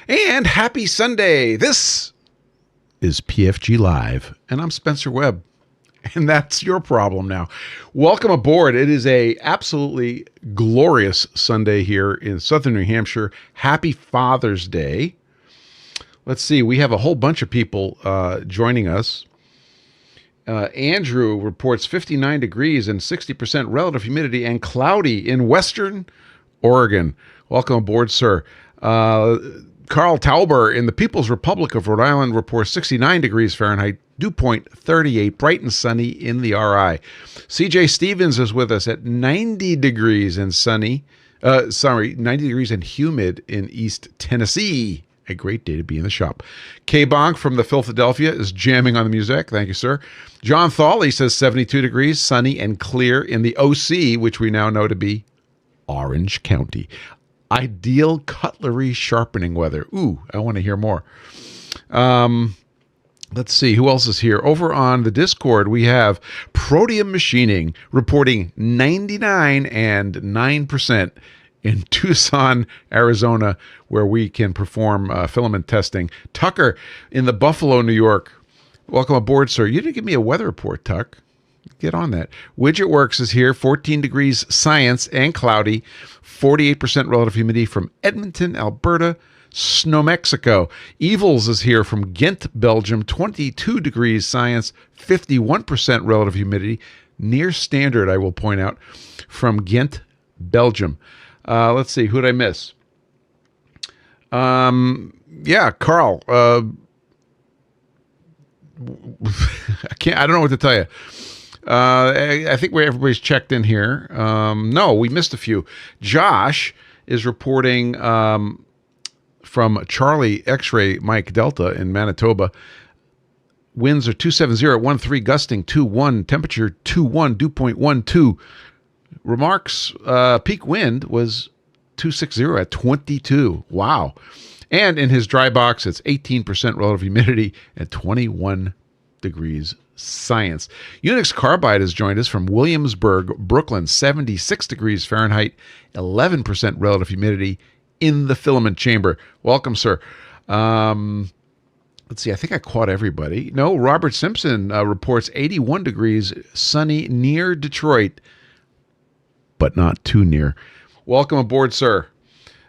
And happy Sunday. This is PFG Live, and I'm Spencer Webb, and that's your problem now. Welcome aboard. It is a absolutely glorious Sunday here in Southern New Hampshire. Happy Father's Day. Let's see, we have a whole bunch of people joining us. Andrew reports 59 degrees and 60% relative humidity and cloudy in Western Oregon. Welcome aboard, sir. Carl Tauber in the People's Republic of Rhode Island reports 69 degrees Fahrenheit, dew point 38, bright and sunny in the RI. CJ Stevens is with us at 90 degrees and sunny, 90 degrees and humid in East Tennessee. A great day to be in the shop. K Bonk from the Philadelphia is jamming on the music. Thank you, sir. John Thawley says 72 degrees, sunny and clear in the OC, which we now know to be Orange County. Ideal cutlery sharpening weather. Ooh, I want to hear more. Let's see, who else is here? Over on the Discord, we have Proteum Machining reporting 99 and 9% in Tucson, Arizona, where we can perform filament testing. Tucker in the Buffalo, New York. Welcome aboard, sir. You didn't give me a weather report, Tuck. Get on that. Widget Works is here, 14 degrees science and cloudy, 48% relative humidity from Edmonton, Alberta, Snow, Mexico. Evils is here from Ghent, Belgium, 22 degrees science, 51% relative humidity, near standard, I will point out, from Ghent, Belgium. Let's see, who did I miss? Yeah, Carl. I don't know what to tell you. I think everybody's checked in here. No, we missed a few. Josh is reporting from Charlie X-Ray Mike Delta in Manitoba. Winds are 270 at 13, gusting 21, temperature 21, dew point 12. Remarks, peak wind was 260 at 22. Wow. And in his dry box, it's 18% relative humidity at 21 degrees science. Unix Carbide has joined us from Williamsburg, Brooklyn, 76 degrees Fahrenheit, 11% relative humidity in the filament chamber. Welcome, sir. Let's see, I think I caught everybody. No, Robert Simpson reports 81 degrees, sunny near Detroit, but not too near. Welcome aboard, sir.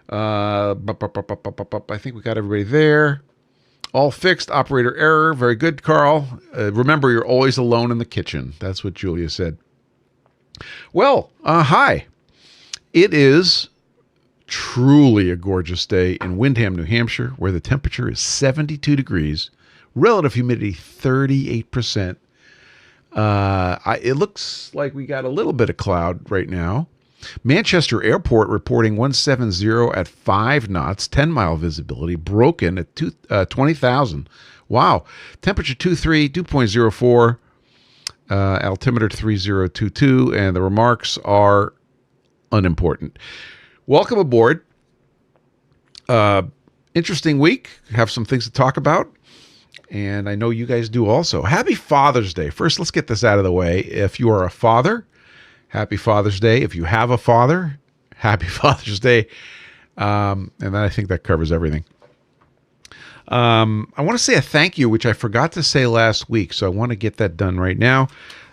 I think we got everybody there. All fixed, operator error. Very good, Carl. Remember, you're always alone in the kitchen. That's what Julia said. Well, hi. It is truly a gorgeous day in Windham, New Hampshire, where the temperature is 72 degrees, relative humidity 38%. It looks like we got a little bit of cloud right now. Manchester Airport reporting 170 at 5 knots, 10-mile visibility, broken at 20,000. Wow. Temperature 23, dew point 04, altimeter 3022, and the remarks are unimportant. Welcome aboard. Interesting week. Have some things to talk about. And I know you guys do also. Happy Father's Day. First, let's get this out of the way. If you are a father, happy Father's Day. If you have a father, happy Father's Day. And then I think that covers everything. I want to say a thank you, which I forgot to say last week. So I want to get that done right now.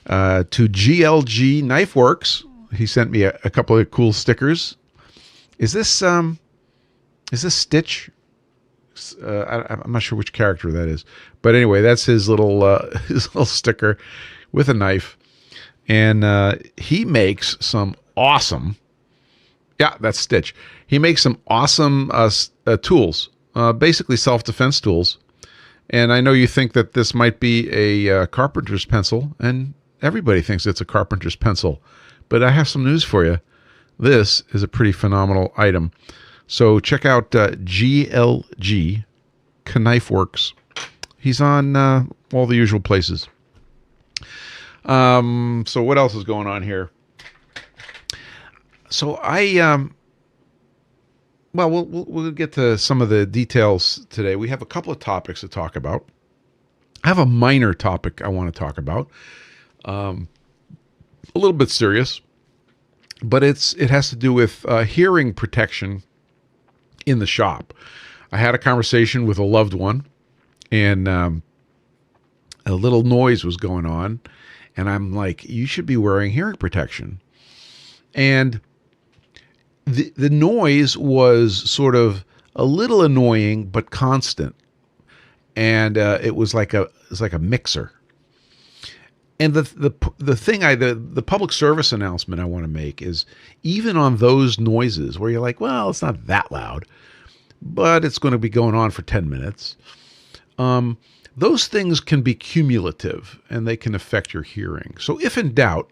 To GLG Knife Works. He sent me a couple of cool stickers. Is this Stitch? I'm not sure which character that is, but anyway, that's his little sticker with a knife, and he makes some awesome. Yeah, that's Stitch. He makes some awesome tools, basically self-defense tools. And I know you think that this might be a carpenter's pencil, and everybody thinks it's a carpenter's pencil, but I have some news for you. This is a pretty phenomenal item. So check out GLG Knife Works. He's on all the usual places. So what else is going on here? So we'll get to some of the details today. We have a couple of topics to talk about. I have a minor topic I want to talk about. A little bit serious, but it has to do with hearing protection in the shop. I had a conversation with a loved one, and a little noise was going on, and I'm like, you should be wearing hearing protection. And the noise was sort of a little annoying but constant, and it was like a mixer. And the thing the public service announcement I want to make is, even on those noises where you're like, well, it's not that loud, but it's going to be going on for 10 minutes. Those things can be cumulative and they can affect your hearing. So if in doubt,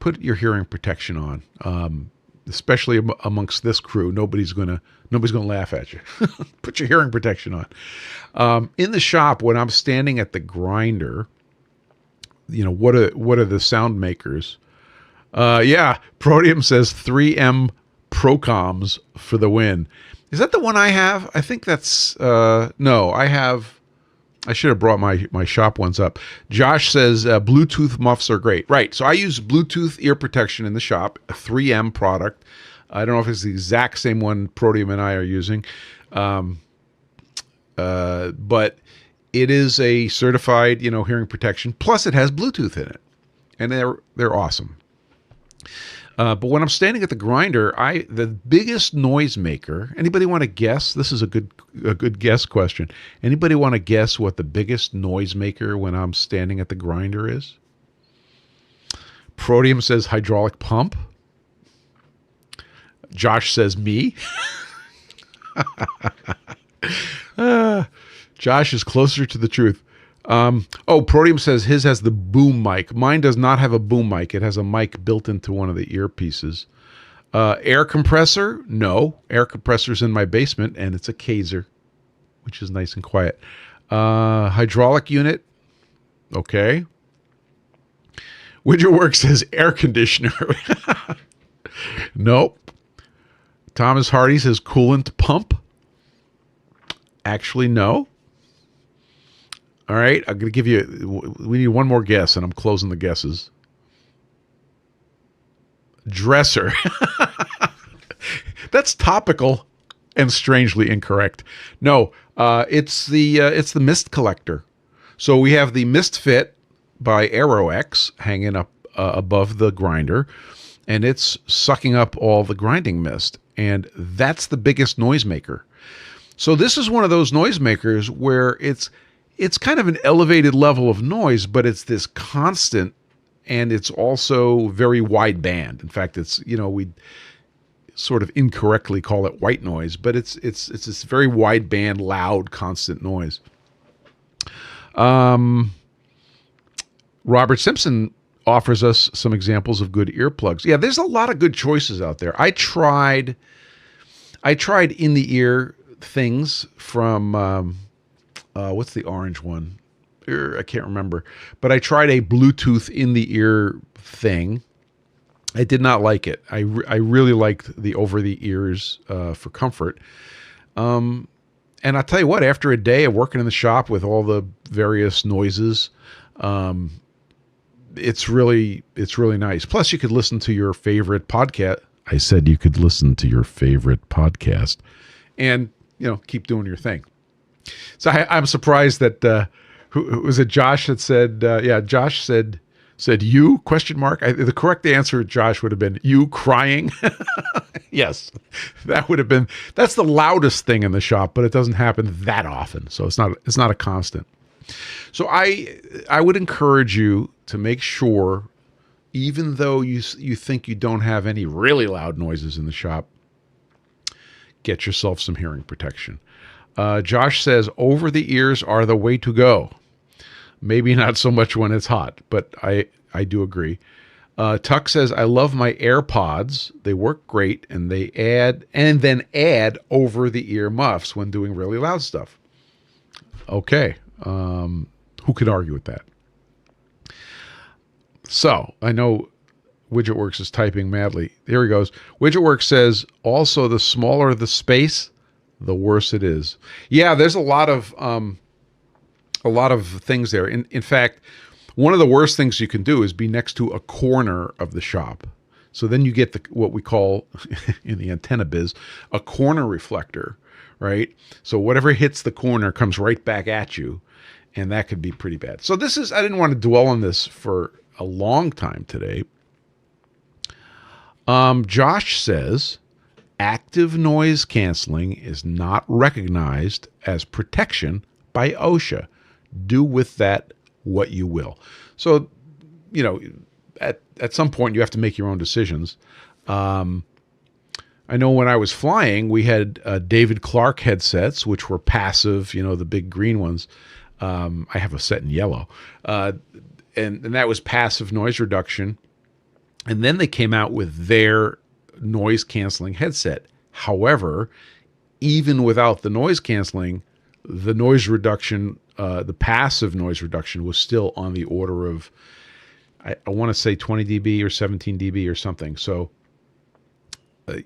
put your hearing protection on. Especially amongst this crew, nobody's gonna laugh at you. Put your hearing protection on. In the shop, when I'm standing at the grinder, what are the sound makers? Proteum says 3M Procoms for the win. Is that the one I have? I think that's no. I should have brought my shop ones up. Josh says Bluetooth muffs are great. Right. So I use Bluetooth ear protection in the shop, a 3M product. I don't know if it's the exact same one Proteum and I are using, but it is a certified, hearing protection. Plus, it has Bluetooth in it, and they're awesome. But when I'm standing at the grinder, the biggest noise maker. Anybody want to guess? This is a good guess question. Anybody want to guess what the biggest noise maker when I'm standing at the grinder is? Proteum says hydraulic pump. Josh says me. Josh is closer to the truth. Proteum says his has the boom mic. Mine does not have a boom mic. It has a mic built into one of the earpieces. Air compressor? No. Air compressor's in my basement, and it's a Kaiser, which is nice and quiet. Hydraulic unit? Okay. WidgetWorks says air conditioner. Nope. Thomas Hardy says coolant pump. Actually, no. All right, I'm going to give you, we need one more guess, and I'm closing the guesses. Dresser. That's topical and strangely incorrect. No, it's the mist collector. So we have the Mist Fit by AeroX hanging up above the grinder, and it's sucking up all the grinding mist, and that's the biggest noisemaker. So this is one of those noisemakers where it's kind of an elevated level of noise, but it's this constant, and it's also very wide band. In fact, it's, we sort of incorrectly call it white noise, but it's this very wide band, loud, constant noise. Robert Simpson offers us some examples of good earplugs. Yeah, there's a lot of good choices out there. I tried in the ear things from what's the orange one? I can't remember. But I tried a Bluetooth in the ear thing. I did not like it. I really liked the over the ears for comfort. And I'll tell you what, after a day of working in the shop with all the various noises, it's really nice. Plus, you could listen to your favorite podcast. I said you could listen to your favorite podcast and, keep doing your thing. So I'm surprised that, who was it, Josh that said, Josh said you, question mark. The correct answer, Josh, would have been you crying. Yes, that's the loudest thing in the shop, but it doesn't happen that often. So it's not a constant. So I would encourage you to make sure, even though you think you don't have any really loud noises in the shop, get yourself some hearing protection. Josh says over the ears are the way to go. Maybe not so much when it's hot, but I do agree. Tuck says, I love my AirPods. They work great, and they add over the ear muffs when doing really loud stuff. Okay. Who could argue with that? So I know WidgetWorks is typing madly. Here he goes. WidgetWorks says, also the smaller the space, the worse it is. Yeah, there's a lot of things there. In fact, one of the worst things you can do is be next to a corner of the shop. So then you get what we call in the antenna biz a corner reflector, right? So whatever hits the corner comes right back at you, and that could be pretty bad. So this is, I didn't want to dwell on this for a long time today. Josh says, active noise canceling is not recognized as protection by OSHA. Do with that what you will. So, you know, at some point you have to make your own decisions. I know when I was flying, we had David Clark headsets, which were passive, you know, the big green ones. I have a set in yellow. And that was passive noise reduction. And then they came out with their noise canceling headset. However, even without the noise canceling, the noise reduction, the passive noise reduction was still on the order of, I want to say 20 dB or 17 dB or something. So,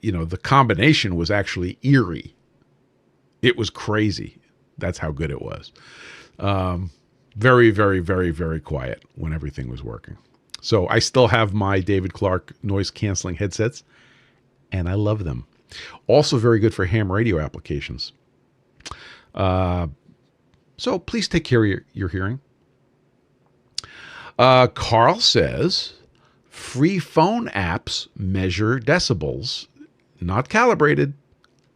you know, the combination was actually eerie. It was crazy. That's how good it was. Very, very, very, very quiet when everything was working. So I still have my David Clark noise canceling headsets, and I love them. Also very good for ham radio applications. So please take care of your hearing. Carl says, free phone apps measure decibels, not calibrated,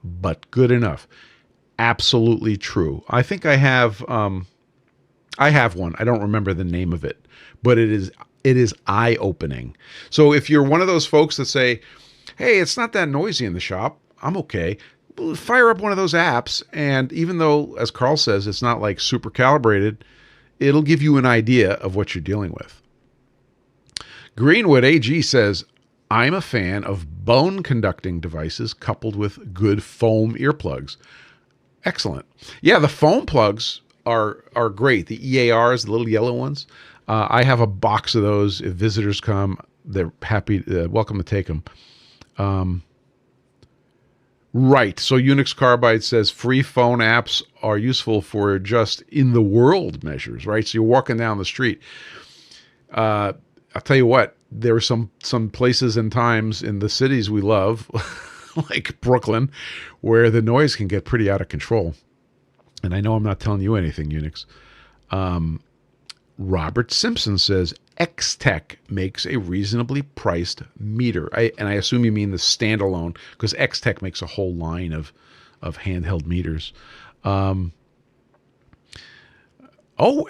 but good enough. Absolutely true. I think I have one. I don't remember the name of it, but it is eye-opening. So if you're one of those folks that say, hey, it's not that noisy in the shop, I'm okay, fire up one of those apps, and even though, as Carl says, it's not like super calibrated, it'll give you an idea of what you're dealing with. Greenwood AG says, I'm a fan of bone conducting devices coupled with good foam earplugs. Excellent. Yeah, the foam plugs are great. The EARs, the little yellow ones. I have a box of those. If visitors come, they're happy, welcome to take them. Right. So Unix Carbide says free phone apps are useful for just in the world measures, right? So you're walking down the street. I'll tell you what, there are some places and times in the cities we love, like Brooklyn, where the noise can get pretty out of control. And I know I'm not telling you anything, Unix. Robert Simpson says, X-Tech makes a reasonably priced meter. And I assume you mean the standalone, because X-Tech makes a whole line of handheld meters. Oh,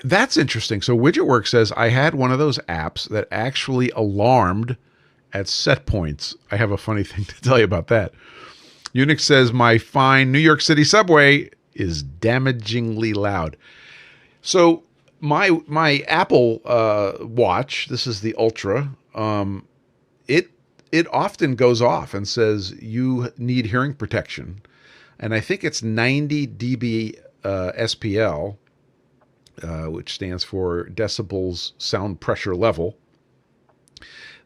that's interesting. So WidgetWorks says, I had one of those apps that actually alarmed at set points. I have a funny thing to tell you about that. Unix says, my fine New York City subway is damagingly loud. So my Apple Watch, this is the Ultra, it often goes off and says you need hearing protection. And I think it's 90 dB SPL, which stands for decibels sound pressure level,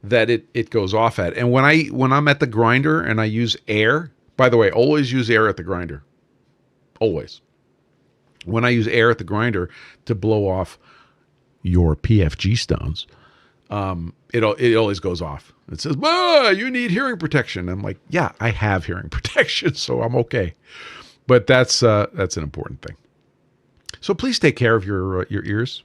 that it goes off at. And when I'm at the grinder and I use air, by the way, always use air at the grinder. Always. When I use air at the grinder to blow off your PFG Stones, it always goes off. It says, you need hearing protection. I'm like, yeah, I have hearing protection, so I'm okay. But that's an important thing. So please take care of your ears.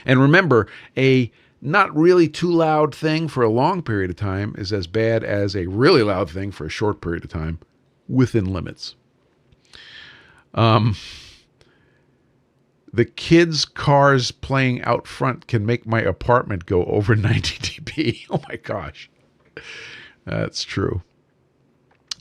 And remember, a not really too loud thing for a long period of time is as bad as a really loud thing for a short period of time within limits. The kids' cars playing out front can make my apartment go over 90 dB. Oh my gosh. That's true.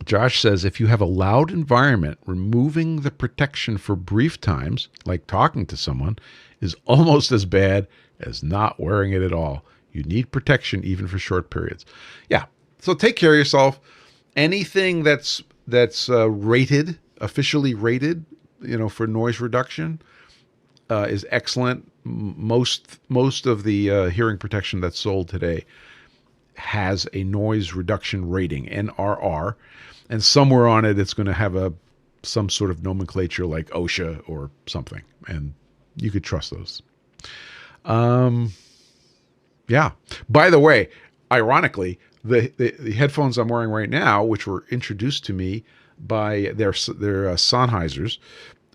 Josh says, if you have a loud environment, removing the protection for brief times, like talking to someone, is almost as bad as not wearing it at all. You need protection even for short periods. Yeah. So take care of yourself. Anything that's rated, officially rated, for noise reduction, is excellent. Most of the hearing protection that's sold today has a noise reduction rating, NRR, and somewhere on it it's going to have some sort of nomenclature like OSHA or something, and you could trust those. Yeah. By the way, ironically, the headphones I'm wearing right now, which were introduced to me by their Sennheisers,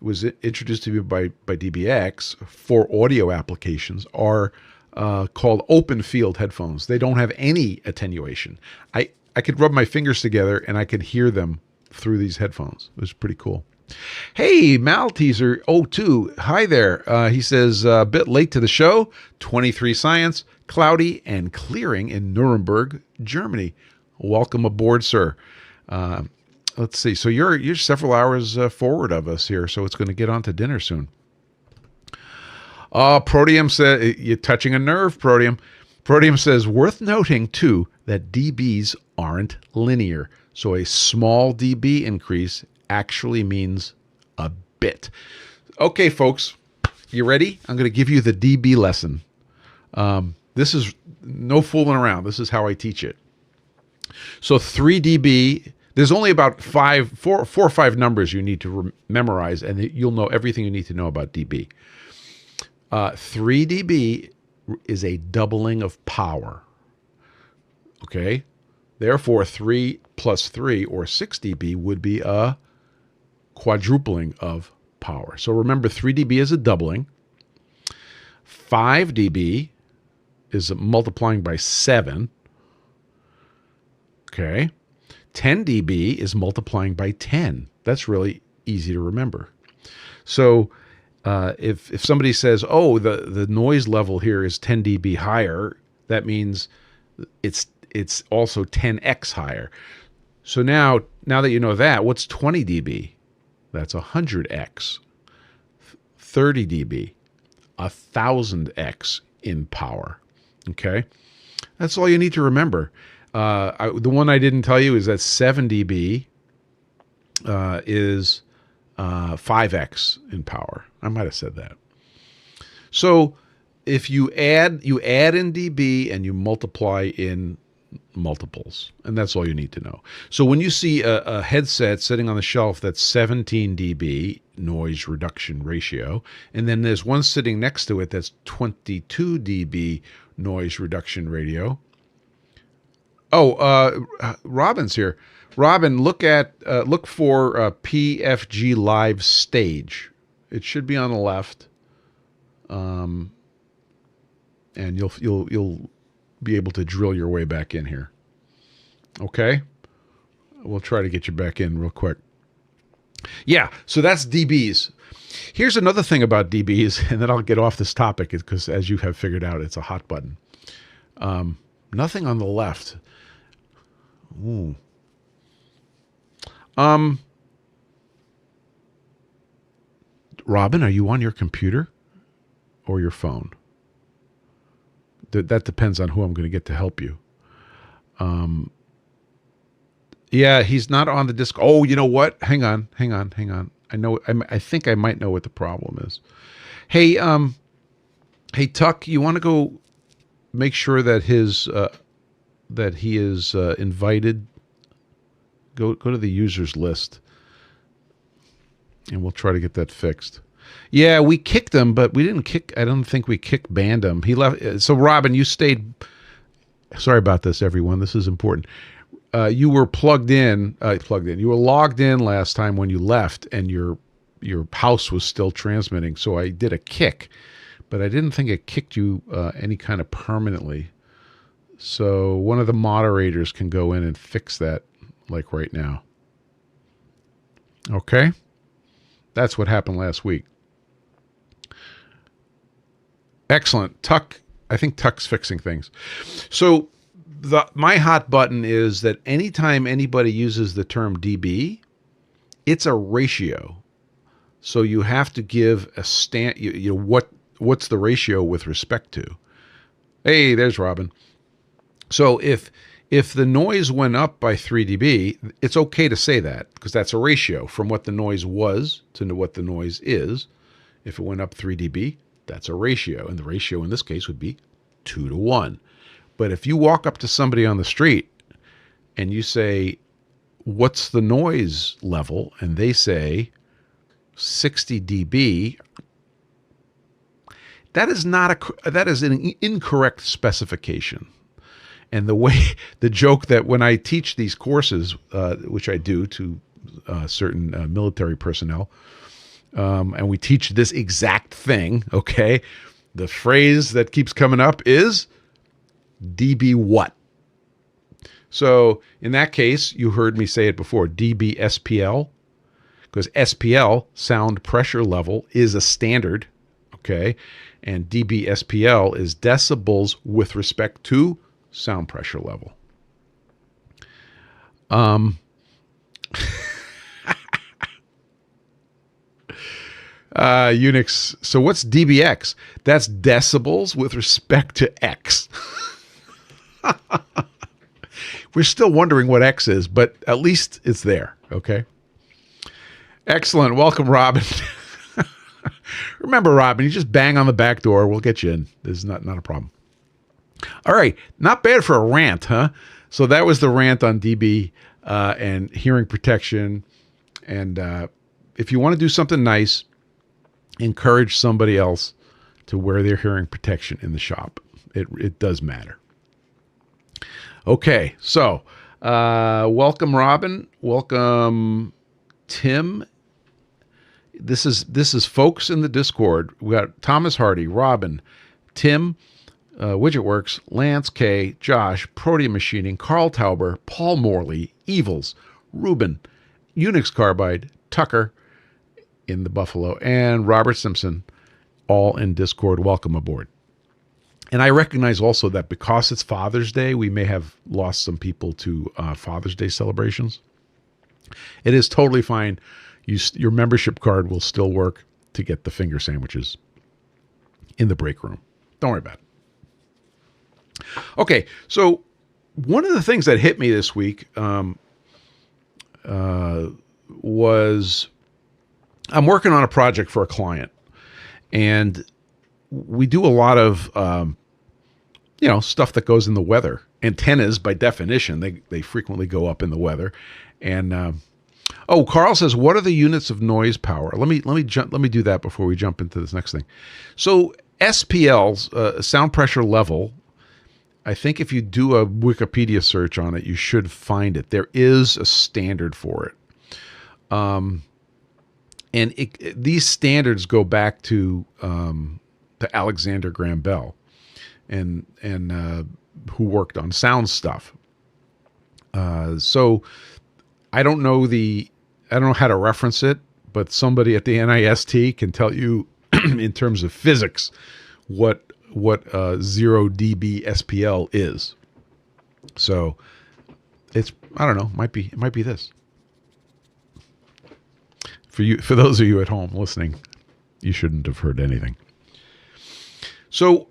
was introduced to me by DBX for audio applications, are called open field headphones. They don't have any attenuation. I could rub my fingers together and I could hear them through these headphones. It was pretty cool. Hey, Malteser02, hi there. He says, a bit late to the show, 23 Science, cloudy and clearing in Nuremberg, Germany. Welcome aboard, sir. Let's see. So you're several hours forward of us here, so it's going to get on to dinner soon. Proteum said, you're touching a nerve, Proteum. Proteum says, worth noting, too, that dBs aren't linear. So a small dB increase actually means a bit. Okay, folks, you ready? I'm going to give you the dB lesson. This is no fooling around. This is how I teach it. So 3 dB, there's only about 4 or 5 numbers you need to memorize, and you'll know everything you need to know about dB. 3 dB is a doubling of power. Okay? Therefore, 3 plus 3, or 6 dB, would be a quadrupling of power. So remember, 3 dB is a doubling. 5 dB is multiplying by 7. Okay. 10 dB is multiplying by 10. That's really easy to remember. So if somebody says, oh, the noise level here is 10 dB higher, that means it's also 10x higher. So now that you know that, what's 20 dB? That's 100x. 30 dB, 1000x in power. Okay? That's all you need to remember. The one I didn't tell you is that 7 dB is 5x in power. I might have said that. So if you add in dB and you multiply in multiples, and that's all you need to know. So when you see a headset sitting on the shelf that's 17 dB noise reduction ratio, and then there's one sitting next to it that's 22 dB noise reduction ratio. Oh, Robin's here. Robin, look for PFG.Live stage. It should be on the left, and you'll be able to drill your way back in here. Okay, we'll try to get you back in real quick. Yeah, so that's dBs. Here's another thing about dBs, and then I'll get off this topic because, as you have figured out, it's a hot button. Nothing on the left. Ooh. Robin, are you on your computer or your phone? That depends on who I'm going to get to help you. Yeah, he's not on the disc. Oh, you know what? Hang on. I know. I think I might know what the problem is. Hey, hey, Tuck, you want to go make sure that that he is invited? Go to the users list, and we'll try to get that fixed. Yeah, we kicked him, but we didn't kick. I don't think we banned him. He left. So, Robin, you stayed. Sorry about this, everyone. This is important. You were plugged in. You were logged in last time when you left, and your house was still transmitting. So I did a kick, but I didn't think it kicked you any kind of permanently. So one of the moderators can go in and fix that, like right now. Okay, that's what happened last week. Excellent. Tuck, I think Tuck's fixing things. So my hot button is that anytime anybody uses the term dB, it's a ratio. So you have to give a what's the ratio with respect to. Hey, there's Robin. So if the noise went up by 3 dB, it's okay to say that because that's a ratio from what the noise was to what the noise is. If it went up 3 dB, that's a ratio. And the ratio in this case would be 2 to 1. But if you walk up to somebody on the street and you say, what's the noise level? And they say 60 dB, that is an incorrect specification. And the joke that when I teach these courses, which I do to certain military personnel. And we teach this exact thing, okay? The phrase that keeps coming up is DB what? So in that case, you heard me say it before, DB SPL, because SPL, sound pressure level, is a standard, okay? And DB SPL is decibels with respect to sound pressure level. Unix. So what's dBx? That's decibels with respect to X. We're still wondering what X is, but at least it's there. Okay. Excellent. Welcome, Robin. Remember, Robin, you just bang on the back door. We'll get you in. This is not a problem. All right. Not bad for a rant, huh? So that was the rant on DB and hearing protection. And if you want to do something nice, encourage somebody else to wear their hearing protection in the shop. It does matter. Okay, so welcome, Robin. Welcome, Tim. This is folks in the Discord. We got Thomas Hardy, Robin, Tim, WidgetWorks, Lance K, Josh, Protean Machining, Carl Tauber, Paul Morley, Evils, Ruben, Unix Carbide, Tucker in the Buffalo, and Robert Simpson, all in Discord. Welcome aboard. And I recognize also that because it's Father's Day, we may have lost some people to Father's Day celebrations. It is totally fine. Your membership card will still work to get the finger sandwiches in the break room. Don't worry about it. Okay, so one of the things that hit me this week was I'm working on a project for a client, and we do a lot of, stuff that goes in the weather. Antennas, by definition, they frequently go up in the weather. And Carl says, "What are the units of noise power?" Let me do that before we jump into this next thing. So SPL's sound pressure level. I think if you do a Wikipedia search on it, you should find it. There is a standard for it. And these standards go back to Alexander Graham Bell, and who worked on sound stuff. So I don't know how to reference it, but somebody at the NIST can tell you in terms of physics what 0 dB SPL is. So it's, I don't know, it might be this. For those of you at home listening, you shouldn't have heard anything. So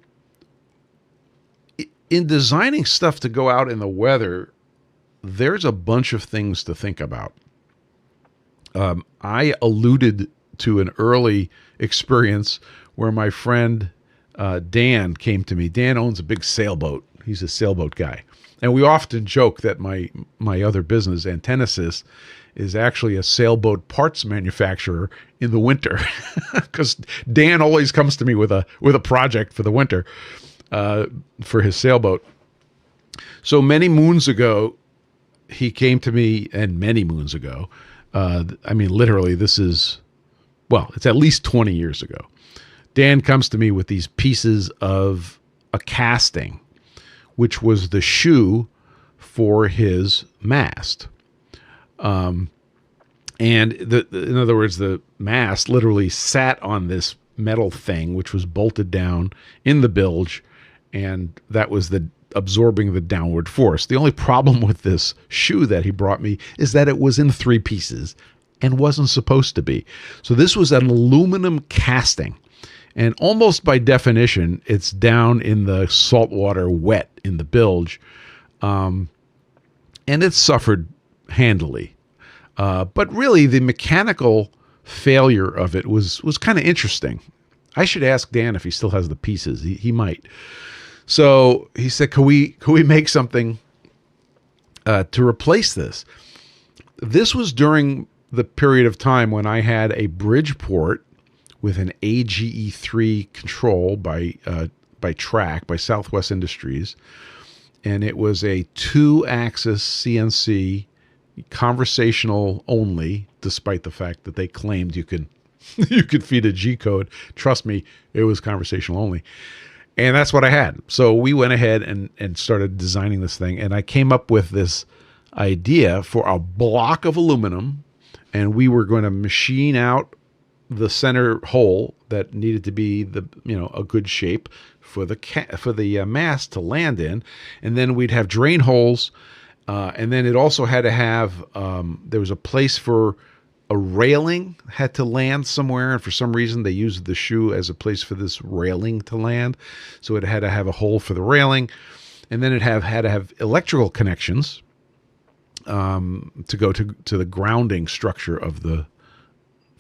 in designing stuff to go out in the weather, there's a bunch of things to think about. I alluded to an early experience where my friend Dan came to me. Dan owns a big sailboat. He's a sailboat guy. And we often joke that my other business, Antennasis, is actually a sailboat parts manufacturer in the winter, because Dan always comes to me with a project for the winter for his sailboat. So many moons ago, he came to me, and many moons ago, literally it's at least 20 years ago. Dan comes to me with these pieces of a casting, which was the shoe for his mast. And in other words, the mast literally sat on this metal thing, which was bolted down in the bilge, and that was absorbing the downward force. The only problem with this shoe that he brought me is that it was in 3 pieces and wasn't supposed to be. So this was an aluminum casting, and almost by definition, it's down in the saltwater wet in the bilge, and it suffered handily. But really, the mechanical failure of it was kind of interesting. I should ask Dan if he still has the pieces. He might. So he said, "Can we make something to replace this?" This was during the period of time when I had a Bridgeport with an AGE3 control by Track, by Southwest Industries, and it was a 2-axis CNC conversational only, despite the fact that they claimed you could you could feed a G code. Trust me, it was conversational only. And that's what I had. So we went ahead and started designing this thing. And I came up with this idea for a block of aluminum, and we were going to machine out the center hole that needed to be a good shape for the mast to land in, and then we'd have drain holes, and then it also had to have there was a place for a railing had to land somewhere, and for some reason they used the shoe as a place for this railing to land, so it had to have a hole for the railing, and then it had to have electrical connections to go to the grounding structure of the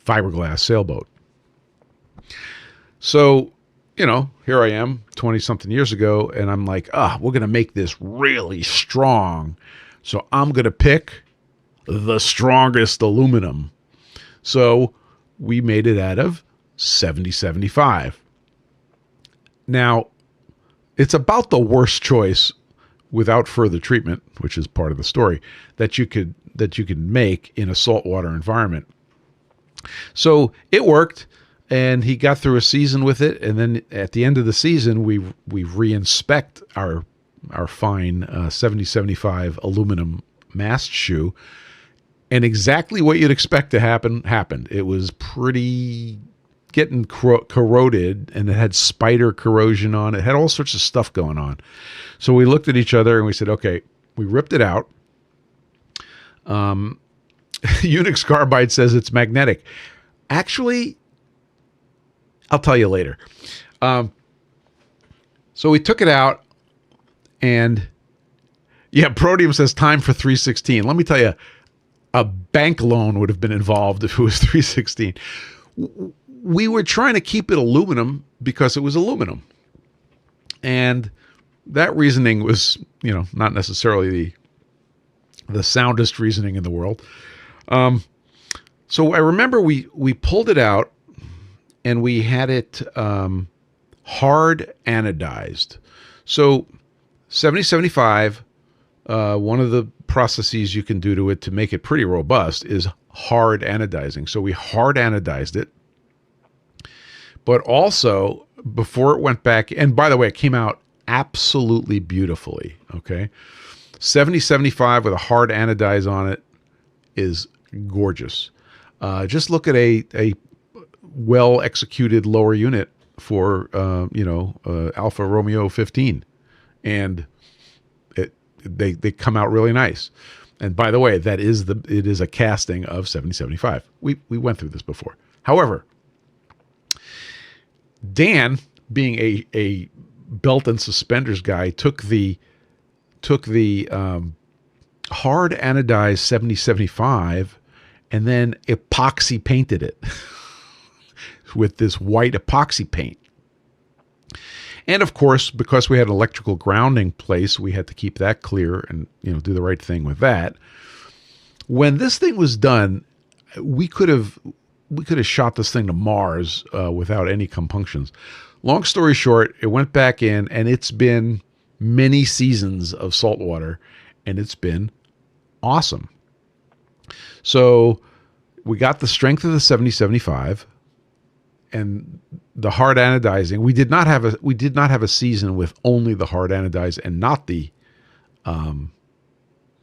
fiberglass sailboat. So, here I am 20 something years ago, and I'm like, we're going to make this really strong. So I'm going to pick the strongest aluminum. So we made it out of 7075. Now, it's about the worst choice without further treatment, which is part of the story, that you could make in a saltwater environment. So it worked, and he got through a season with it, and then at the end of the season, we re-inspect our fine 7075 aluminum mast shoe, and exactly what you'd expect to happen happened. It was pretty getting corroded, and it had spider corrosion on it. It had all sorts of stuff going on. So we looked at each other and we said, okay, we ripped it out. Unix Carbide says it's magnetic. Actually, I'll tell you later. So we took it out, and Prodium says time for 316. Let me tell you, a bank loan would have been involved if it was 316. We were trying to keep it aluminum because it was aluminum. And that reasoning was, not necessarily the soundest reasoning in the world. So I remember we pulled it out, and we had it hard anodized. So 7075, one of the processes you can do to it to make it pretty robust is hard anodizing. So we hard anodized it. But also, before it went back, and by the way, it came out absolutely beautifully, okay? 7075 with a hard anodize on it is gorgeous. Just look at a well-executed lower unit for, Alfa Romeo 15, and they come out really nice. And by the way, it is a casting of 7075. We went through this before. However, Dan, being a belt and suspenders guy, took the hard anodized 7075 and then epoxy painted it with this white epoxy paint. And of course, because we had an electrical grounding place, we had to keep that clear and do the right thing with that. When this thing was done, we could have shot this thing to Mars without any compunctions. Long story short, it went back in, and it's been many seasons of saltwater, and it's been awesome. So we got the strength of the 7075 and the hard anodizing. We did not have a season with only the hard anodize and not the I'm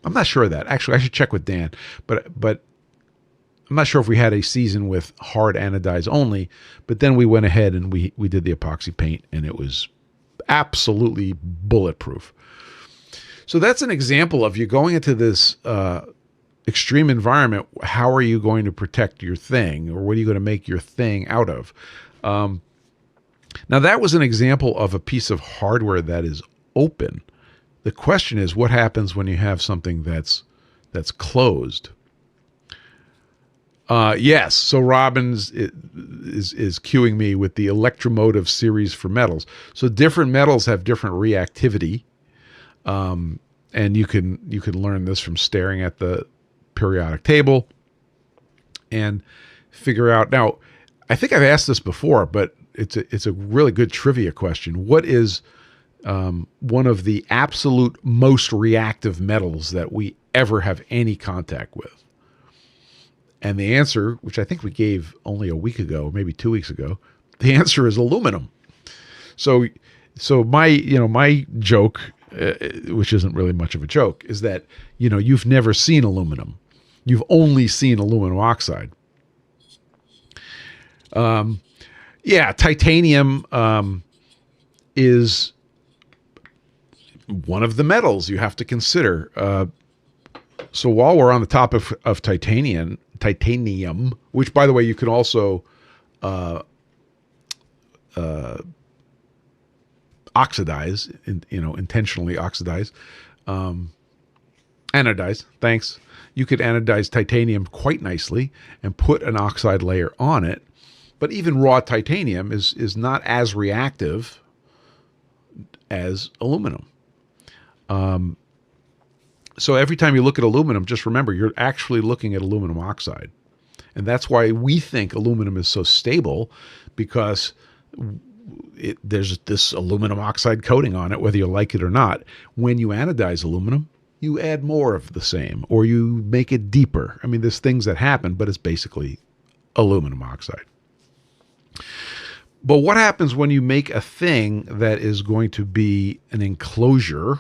not sure of that. Actually, I should check with Dan, but I'm not sure if we had a season with hard anodize only, but then we went ahead and we did the epoxy paint, and it was absolutely bulletproof. So that's an example of you going into this extreme environment. How are you going to protect your thing, or what are you going to make your thing out of? Now, that was an example of a piece of hardware that is open. The question is, what happens when you have something that's closed? Yes. So Robbins is cueing me with the electromotive series for metals. So different metals have different reactivity. And you can learn this from staring at the periodic table and figure out. Now, I think I've asked this before, but it's a really good trivia question. What is one of the absolute most reactive metals that we ever have any contact with? And the answer, which I think we gave only a week ago, maybe 2 weeks ago, the answer is aluminum. So my joke, which isn't really much of a joke, is that, you've never seen aluminum. You've only seen aluminum oxide. Titanium is one of the metals you have to consider. So while we're on the topic of titanium, which, by the way, you can also oxidize, intentionally oxidize, anodize. Thanks. You could anodize titanium quite nicely and put an oxide layer on it. But even raw titanium is not as reactive as aluminum. So every time you look at aluminum, just remember you're actually looking at aluminum oxide. And that's why we think aluminum is so stable, because there's this aluminum oxide coating on it, whether you like it or not. When you anodize aluminum, you add more of the same, or you make it deeper. I mean, there's things that happen, but it's basically aluminum oxide. But what happens when you make a thing that is going to be an enclosure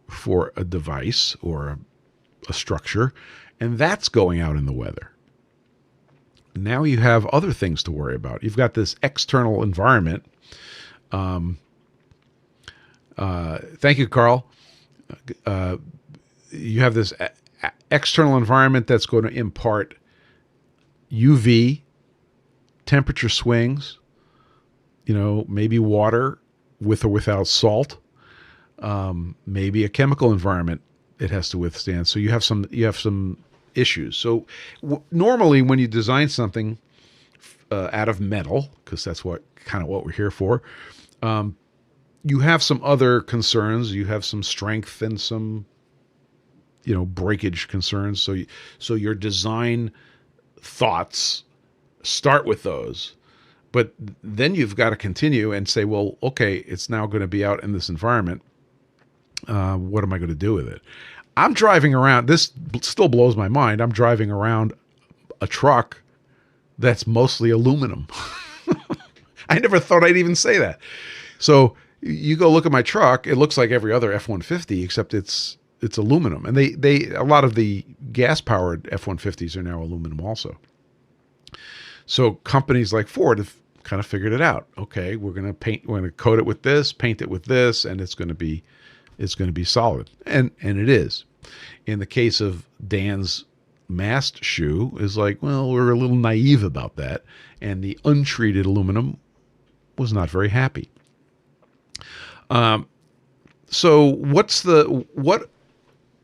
for a device or a structure, and that's going out in the weather? Now you have other things to worry about. You've got this external environment. Thank you, Carl. You have this external environment that's going to impart UV, temperature swings, maybe water with or without salt, maybe a chemical environment it has to withstand. So you have some issues. So normally when you design something out of metal, because that's what we're here for, you have some other concerns. You have some strength and some breakage concerns. So your design thoughts start with those. But then you've got to continue and say, well, okay, it's now going to be out in this environment. What am I going to do with it? I'm driving around. This still blows my mind. I'm driving around a truck that's mostly aluminum. I never thought I'd even say that. So you go look at my truck. It looks like every other F-150, except it's aluminum. And a lot of the gas-powered F-150s are now aluminum also. So companies like Ford have kind of figured it out. Okay, we're going to coat it with this, paint it with this, and it's going to be solid. And it is. In the case of Dan's mast shoe, is like, well, we're a little naive about that, and the untreated aluminum was not very happy. So what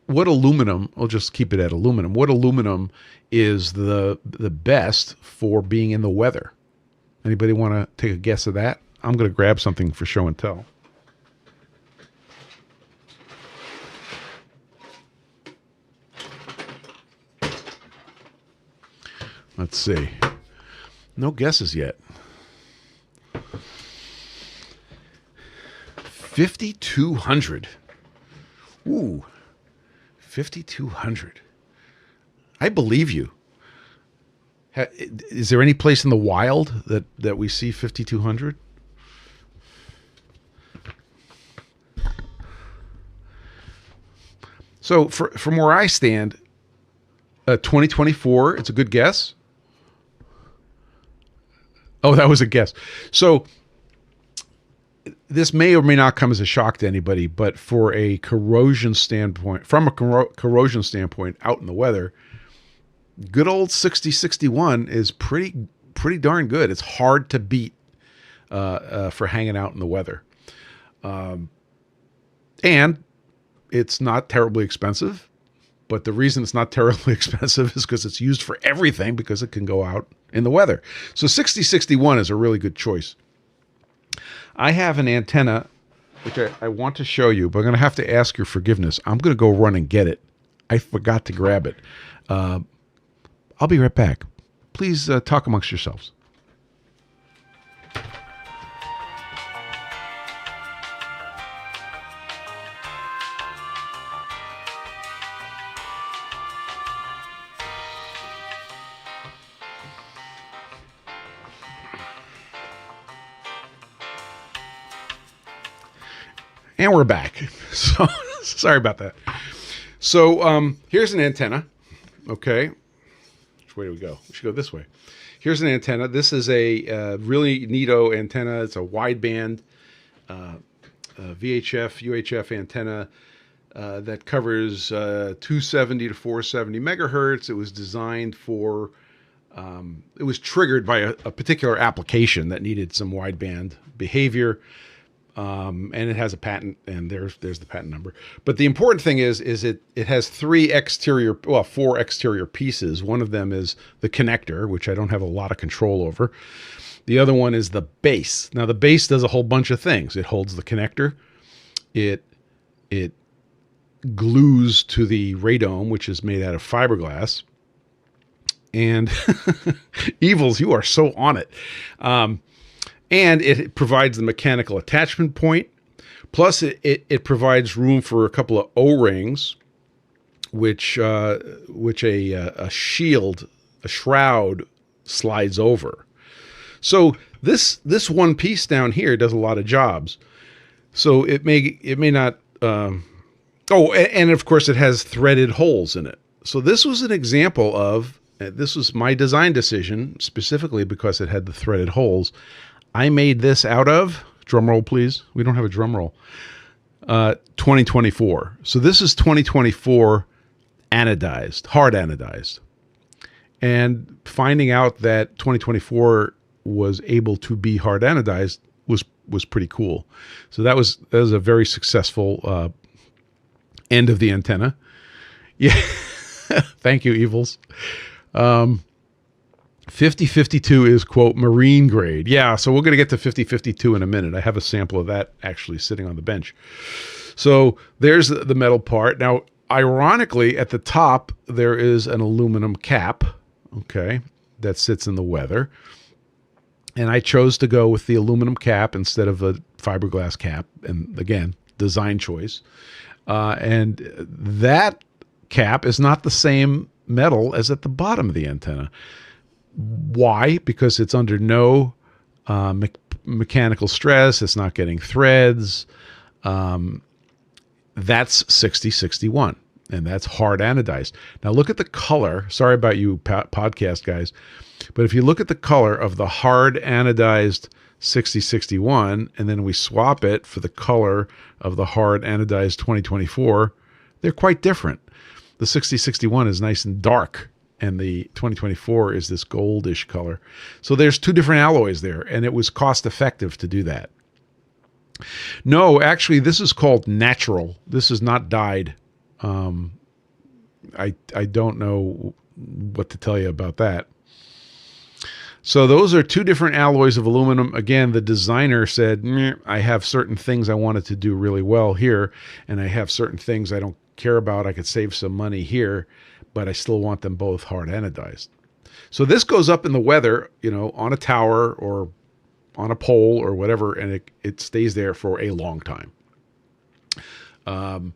aluminum? I'll just keep it at aluminum. What aluminum is the best for being in the weather? Anybody want to take a guess of that? I'm going to grab something for show and tell. Let's see. No guesses yet. 5,200. Ooh, 5,200. I believe you. Is there any place in the wild that we see 5,200? So from where I stand, 2024, it's a good guess. Oh, that was a guess. So this may or may not come as a shock to anybody, but for a corrosion standpoint, corrosion standpoint out in the weather, good old 6061 is pretty darn good. It's hard to beat for hanging out in the weather. And it's not terribly expensive. But the reason it's not terribly expensive is because it's used for everything, because it can go out in the weather. So 6061 is a really good choice. I have an antenna, which I want to show you, but I'm going to have to ask your forgiveness. I'm going to go run and get it. I forgot to grab it. I'll be right back. Please talk amongst yourselves. And we're back. So sorry about that. So here's an antenna. Okay. Which way do we go? We should go this way. Here's an antenna. This is a really neato antenna. It's a wideband VHF, UHF antenna that covers 270 to 470 megahertz. It was designed for, it was triggered by a particular application that needed some wideband behavior. And it has a patent, and there's the patent number. But the important thing is it has four exterior pieces. One of them is the connector, which I don't have a lot of control over. The other one is the base. Now the base does a whole bunch of things. It holds the connector. It glues to the radome, which is made out of fiberglass. And Evils, you are so on it. And it provides the mechanical attachment point. Plus, it provides room for a couple of O-rings, which a shroud slides over. So this one piece down here does a lot of jobs. So it may not. And of course, it has threaded holes in it. So this was an example of. This was my design decision specifically because it had the threaded holes. I made this out of, drum roll please, we don't have a drum roll, 2024. So this is 2024 anodized, hard anodized. And finding out that 2024 was able to be hard anodized was pretty cool. So that was a very successful end of the antenna. Yeah, thank you, Evils. 5052 is, quote, marine grade. Yeah, so we're going to get to 5052 in a minute. I have a sample of that actually sitting on the bench. So there's the metal part. Now, ironically, at the top, there is an aluminum cap, okay, that sits in the weather. And I chose to go with the aluminum cap instead of a fiberglass cap. And again, design choice. And that cap is not the same metal as at the bottom of the antenna. Why? Because it's under no mechanical stress. It's not getting threads. That's 6061, and that's hard anodized. Now look at the color. Sorry about you podcast guys, but if you look at the color of the hard anodized 6061, and then we swap it for the color of the hard anodized 2024, they're quite different. The 6061 is nice and dark, and the 2024 is this goldish color. So there's two different alloys there, and it was cost effective to do that. No, actually, this is called natural. This is not dyed. I don't know what to tell you about that. So those are two different alloys of aluminum. Again, the designer said, I have certain things I wanted to do really well here, and I have certain things I don't care about. I could save some money here, but I still want them both hard anodized. So this goes up in the weather, on a tower or on a pole or whatever, and it stays there for a long time. On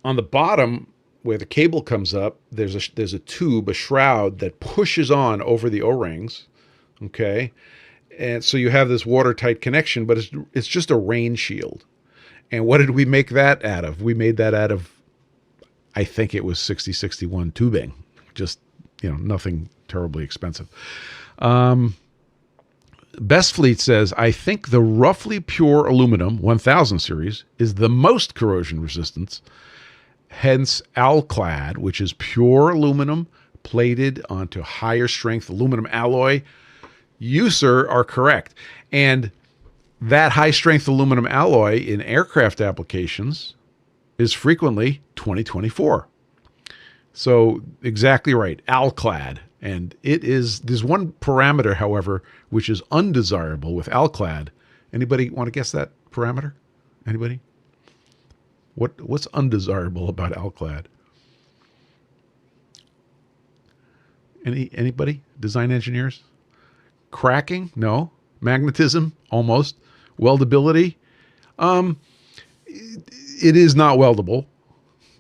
the bottom, where the cable comes up, there's a tube, a shroud that pushes on over the O-rings. Okay, and so you have this watertight connection, but it's just a rain shield. And what did we make that out of? We made that out of, I think it was 6061 tubing, just, nothing terribly expensive. Best Fleet says, I think the roughly pure aluminum 1000 series is the most corrosion resistant, hence Alclad, which is pure aluminum plated onto higher strength aluminum alloy. You, sir, are correct. And that high strength aluminum alloy in aircraft applications is frequently 2024. So exactly right, Alclad. And there's one parameter, however, which is undesirable with Alclad. Anybody want to guess that parameter? Anybody? What's undesirable about Alclad? Anybody? Design engineers? Cracking? No. Magnetism? Almost. Weldability? It is not weldable,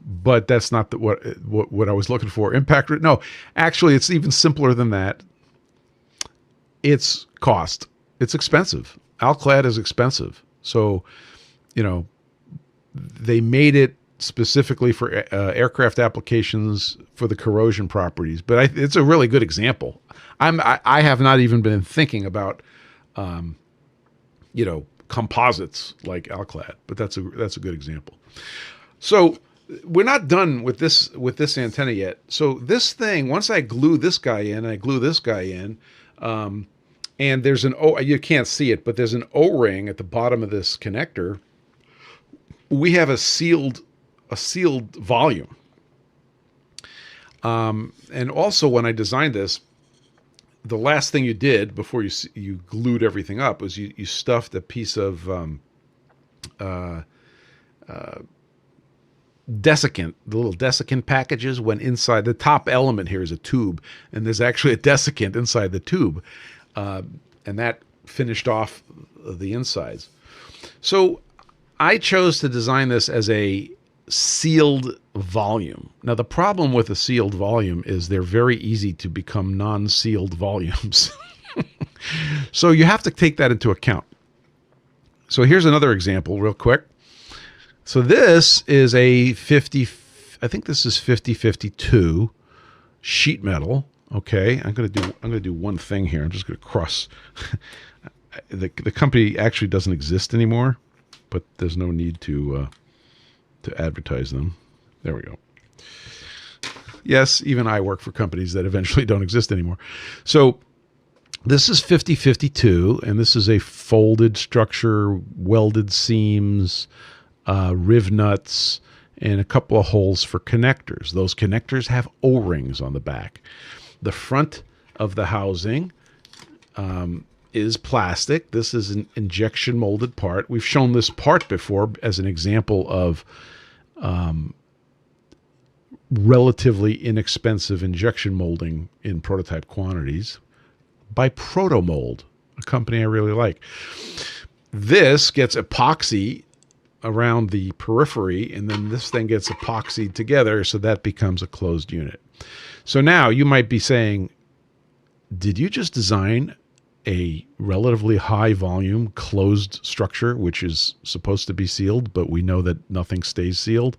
but that's not what I was looking for. Impact rate? No. Actually, it's even simpler than that. It's cost. It's expensive. Alclad is expensive. So, they made it specifically for aircraft applications for the corrosion properties. But it's a really good example. I have not even been thinking about, composites like Alclad, but that's a good example. So we're not done with this antenna yet. So this thing, once I glue this guy in, and there's you can't see it, but there's an O-ring at the bottom of this connector. We have a sealed volume. And also when I designed this, the last thing you did before you glued everything up was you stuffed a piece of desiccant. The little desiccant packages went inside. The top element here is a tube, and there's actually a desiccant inside the tube, and that finished off the insides. So I chose to design this as a sealed volume. Now, the problem with a sealed volume is they're very easy to become non-sealed volumes. So you have to take that into account. So here's another example real quick. So this is a 5052 sheet metal. Okay, I'm going to do one thing here. I'm just going to cross. The company actually doesn't exist anymore, but there's no need to advertise them. There we go. Yes, even I work for companies that eventually don't exist anymore. So this is 5052, and this is a folded structure, welded seams, riv nuts, and a couple of holes for connectors. Those connectors have O-rings on the back. The front of the housing is plastic. This is an injection molded part. We've shown this part before as an example of relatively inexpensive injection molding in prototype quantities by Protomold, a company I really like. This gets epoxy around the periphery, and then this thing gets epoxied together, so that becomes a closed unit. So now you might be saying, did you just design a relatively high volume closed structure, which is supposed to be sealed, but we know that nothing stays sealed?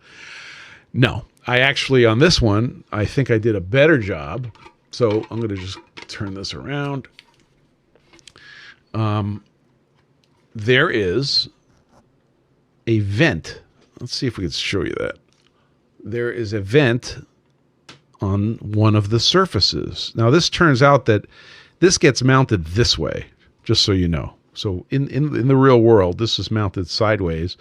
No, I actually, on this one, I think I did a better job. So I'm going to just turn this around. There is a vent. Let's see if we can show you that. There is a vent on one of the surfaces. Now, this turns out that this gets mounted this way, just so you know. So in the real world, this is mounted sideways,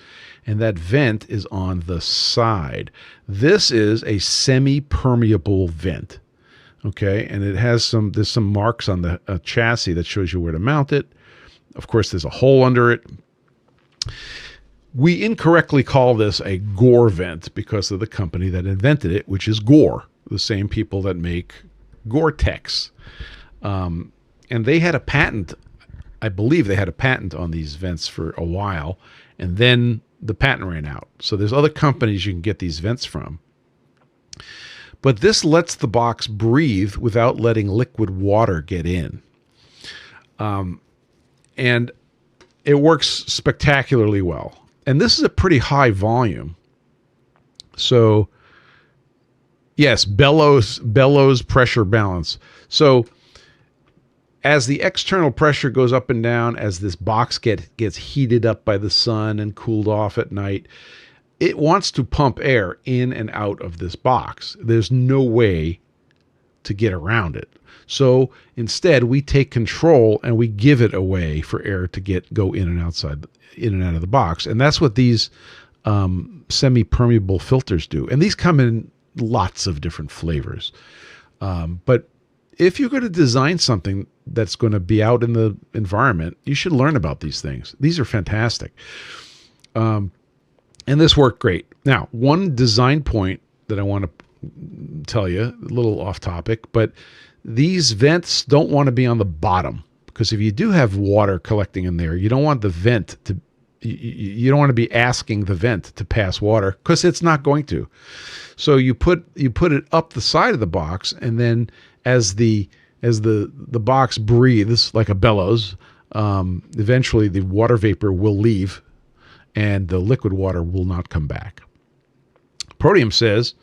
and that vent is on the side. This is a semi-permeable vent, okay? And it has there's some marks on the chassis that shows you where to mount it. Of course, there's a hole under it. We incorrectly call this a Gore vent because of the company that invented it, which is Gore, the same people that make Gore-Tex. And they had a patent. I believe they had a patent on these vents for a while, and then the patent ran out. So there's other companies you can get these vents from. But this lets the box breathe without letting liquid water get in. And it works spectacularly well. And this is a pretty high volume. So yes, bellows pressure balance. So as the external pressure goes up and down, as this box gets heated up by the sun and cooled off at night, it wants to pump air in and out of this box. There's no way to get around it. So instead, we take control and we give it away for air to go in and out of the box. And that's what these semi-permeable filters do. And these come in lots of different flavors. But if you're going to design something that's going to be out in the environment, you should learn about these things. These are fantastic. And this worked great. Now, one design point that I want to tell you, a little off topic, but these vents don't want to be on the bottom, because if you do have water collecting in there, you don't want the vent to, you don't want to be asking the vent to pass water, because it's not going to. So you put it up the side of the box, and then as the box breathes like a bellows, eventually the water vapor will leave, and the liquid water will not come back. Protium says,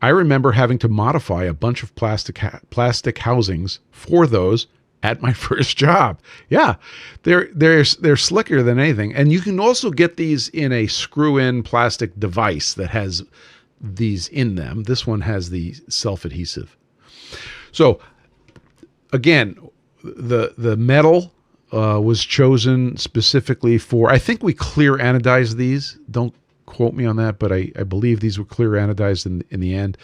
I remember having to modify a bunch of plastic housings for those at my first job. Yeah, they're slicker than anything. And you can also get these in a screw-in plastic device that has these in them. This one has the self-adhesive. So again, the metal was chosen specifically for, I think we clear anodized these. Don't quote me on that, but I believe these were clear anodized in the end.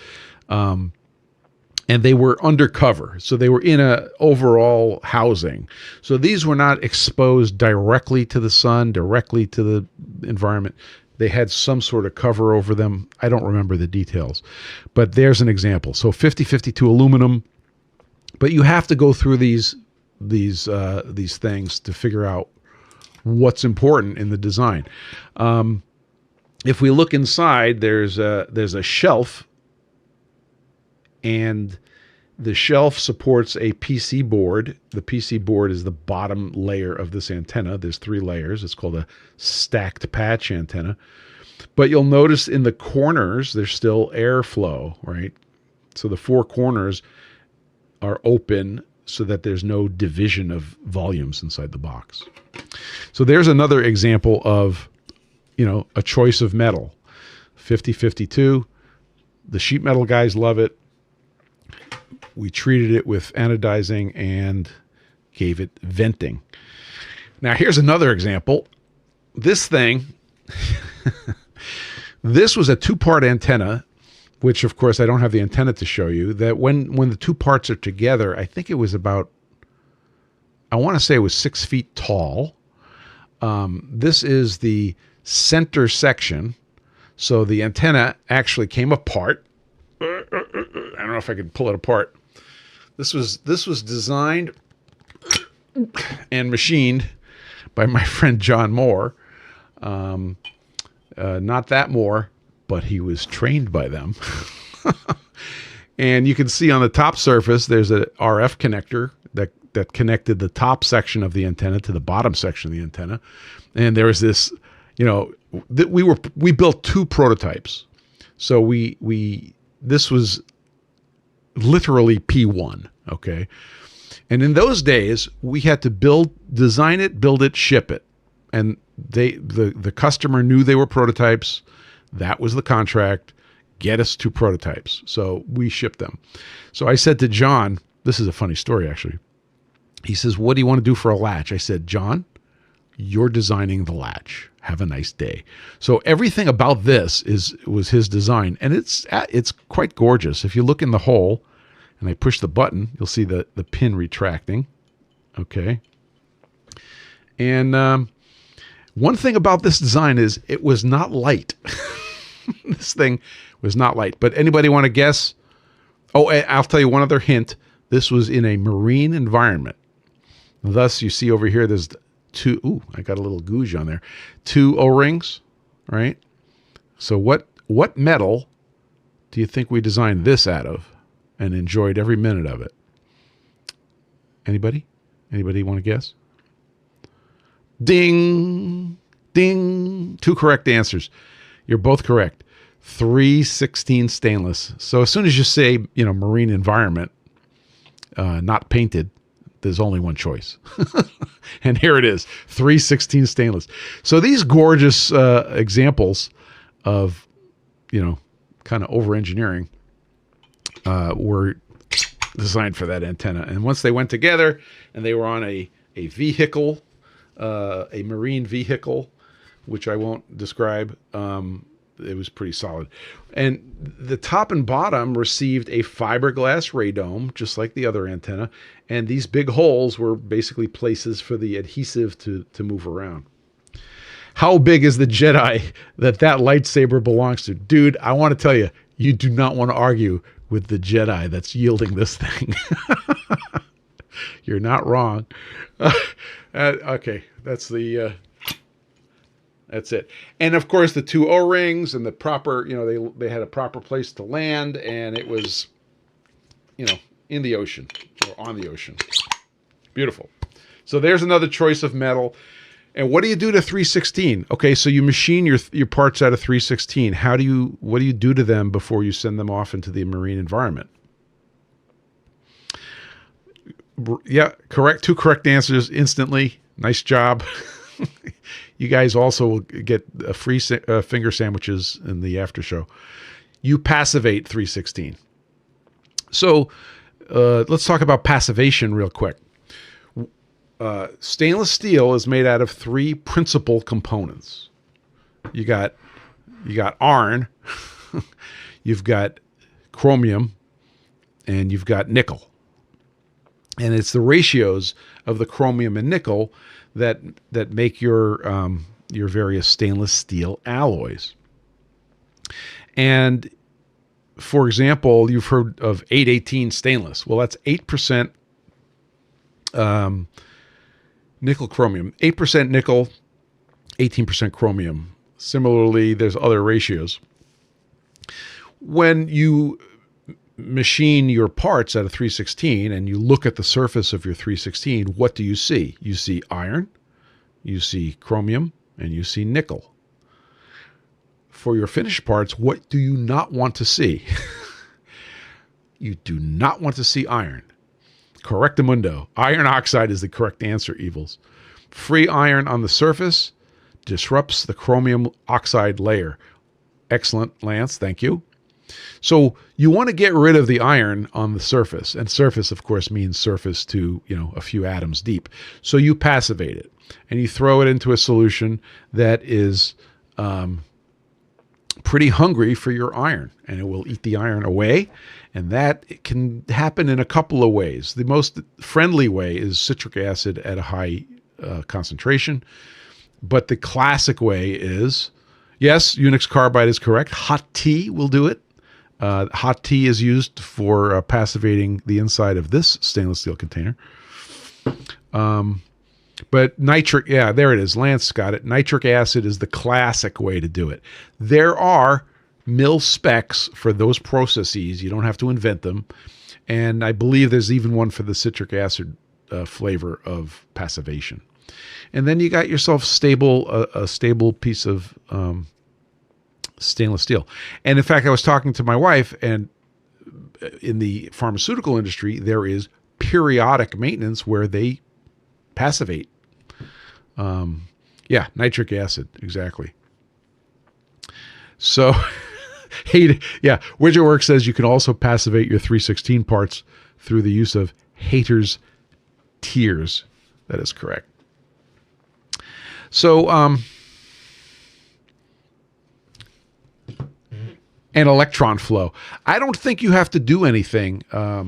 And they were undercover. So they were in a overall housing. So these were not exposed directly to the sun, directly to the environment. They had some sort of cover over them. I don't remember the details, but there's an example. So 5052 aluminum, but you have to go through these things to figure out what's important in the design. If we look inside, there's a shelf, and the shelf supports a PC board. The PC board is the bottom layer of this antenna. There's 3 layers. It's called a stacked patch antenna. But you'll notice in the corners, there's still airflow, right? So the 4 corners are open so that there's no division of volumes inside the box. So there's another example of, a choice of metal. 5052. The sheet metal guys love it. We treated it with anodizing and gave it venting. Now here's another example. This thing, this was a 2-part antenna, which of course I don't have the antenna to show you, that when the 2 parts are together, I think it was about, I want to say it was 6 feet tall. This is the center section. So the antenna actually came apart. I don't know if I could pull it apart. This was designed and machined by my friend John Moore. Not that Moore, but he was trained by them. And you can see on the top surface, there's a RF connector that connected the top section of the antenna to the bottom section of the antenna. And there was this, we built 2 prototypes. So this was literally P1, okay? And in those days, we had to design it, build it, ship it. And the customer knew they were prototypes. That was the contract. Get us 2 prototypes. So we shipped them. So I said to John, this is a funny story actually. He says, what do you want to do for a latch? I said, John, you're designing the latch. Have a nice day. So everything about this was his design, and it's quite gorgeous. If you look in the hole and I push the button, you'll see the pin retracting. Okay. And one thing about this design is it was not light. This thing was not light. But anybody want to guess? Oh, I'll tell you one other hint. This was in a marine environment. Thus, you see over here, there's 2, ooh, I got a little gouge on there. 2 O-rings, right? So what metal do you think we designed this out of and enjoyed every minute of it? Anybody? Anybody want to guess? Ding, ding. 2 correct answers. You're both correct. 316 stainless. So as soon as you say, marine environment, not painted, there's only one choice. And here it is, 316 stainless. So these gorgeous examples of, kind of over-engineering were designed for that antenna. And once they went together and they were on a vehicle, a marine vehicle, which I won't describe, it was pretty solid. And the top and bottom received a fiberglass radome, just like the other antenna. And these big holes were basically places for the adhesive to move around. How big is the Jedi that lightsaber belongs to? Dude, I want to tell you, you do not want to argue with the Jedi that's yielding this thing. You're not wrong. Okay, that's it. And of course, the 2 O-rings and the proper, they had a proper place to land, and it was, in the ocean or on the ocean. Beautiful. So there's another choice of metal. And what do you do to 316? Okay, so you machine your parts out of 316. What do you do to them before you send them off into the marine environment? Yeah, correct. 2 correct answers instantly. Nice job. You guys also will get free finger sandwiches in the after show. You passivate 316. So let's talk about passivation real quick. Stainless steel is made out of 3 principal components. You got iron, you've got chromium, and you've got nickel. And it's the ratios of the chromium and nickel that make your various stainless steel alloys. And for example, you've heard of 818 stainless. Well, that's 8% nickel chromium, 8% nickel, 18% chromium. Similarly, there's other ratios. When you machine your parts out of 316 and you look at the surface of your 316, what do you see? You see iron, you see chromium, and you see nickel. For your finished parts, what do you not want to see? You do not want to see iron. Correctamundo. Iron oxide is the correct answer, Evils. Free iron on the surface disrupts the chromium oxide layer. Excellent, Lance. Thank you. So you want to get rid of the iron on the surface. And surface, of course, means surface to, a few atoms deep. So you passivate it. And you throw it into a solution that is pretty hungry for your iron. And it will eat the iron away. And that can happen in a couple of ways. The most friendly way is citric acid at a high concentration. But the classic way is, yes, Unix carbide is correct. Hot tea will do it. Hot tea is used for passivating the inside of this stainless steel container. But nitric, yeah, there it is. Lance got it. Nitric acid is the classic way to do it. There are mill specs for those processes. You don't have to invent them. And I believe there's even one for the citric acid flavor of passivation. And then you got yourself a stable piece of stainless steel. And in fact, I was talking to my wife, and in the pharmaceutical industry, there is periodic maintenance where they passivate. Yeah, nitric acid, exactly. So, WidgetWorks says you can also passivate your 316 parts through the use of haters' tears. That is correct. So, and electron flow. I don't think you have to do anything. I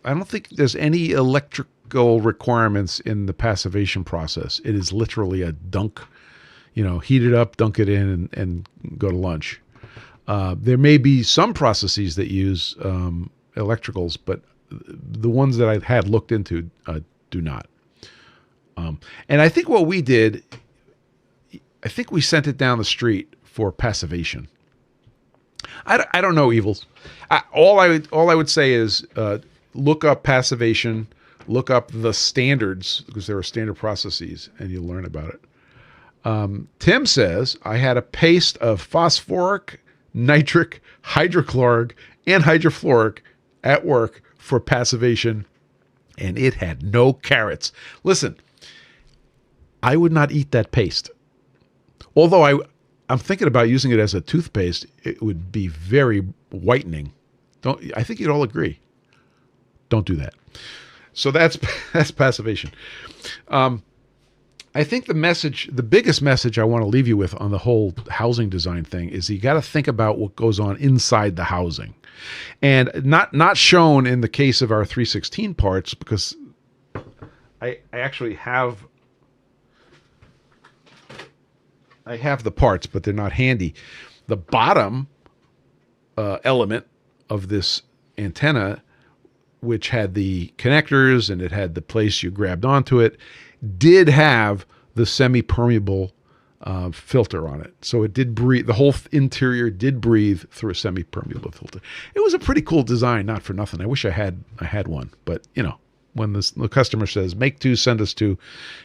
don't think there's any electrical requirements in the passivation process. It is literally a dunk, heat it up, dunk it in, and go to lunch. There may be some processes that use electricals, but the ones that I've had looked into do not. And I think what we did, I think we sent it down the street for passivation. I don't know, Evils. All I would say is look up passivation, look up the standards, because there are standard processes, and you'll learn about it. Tim says, I had a paste of phosphoric, nitric, hydrochloric, and hydrofluoric at work for passivation, and it had no carrots. Listen, I would not eat that paste. Although I'm thinking about using it as a toothpaste. It would be very whitening. I think you'd all agree. Don't do that. So that's passivation. I think the biggest message I want to leave you with on the whole housing design thing is you got to think about what goes on inside the housing. And not shown in the case of our 316 parts, because I actually have the parts, but they're not handy. The bottom element of this antenna, which had the connectors and it had the place you grabbed onto it, did have the semi-permeable filter on it. So it did breathe. The whole interior did breathe through a semi-permeable filter. It was a pretty cool design, not for nothing. I wish I had one, but when the customer says, make 2, send us 2,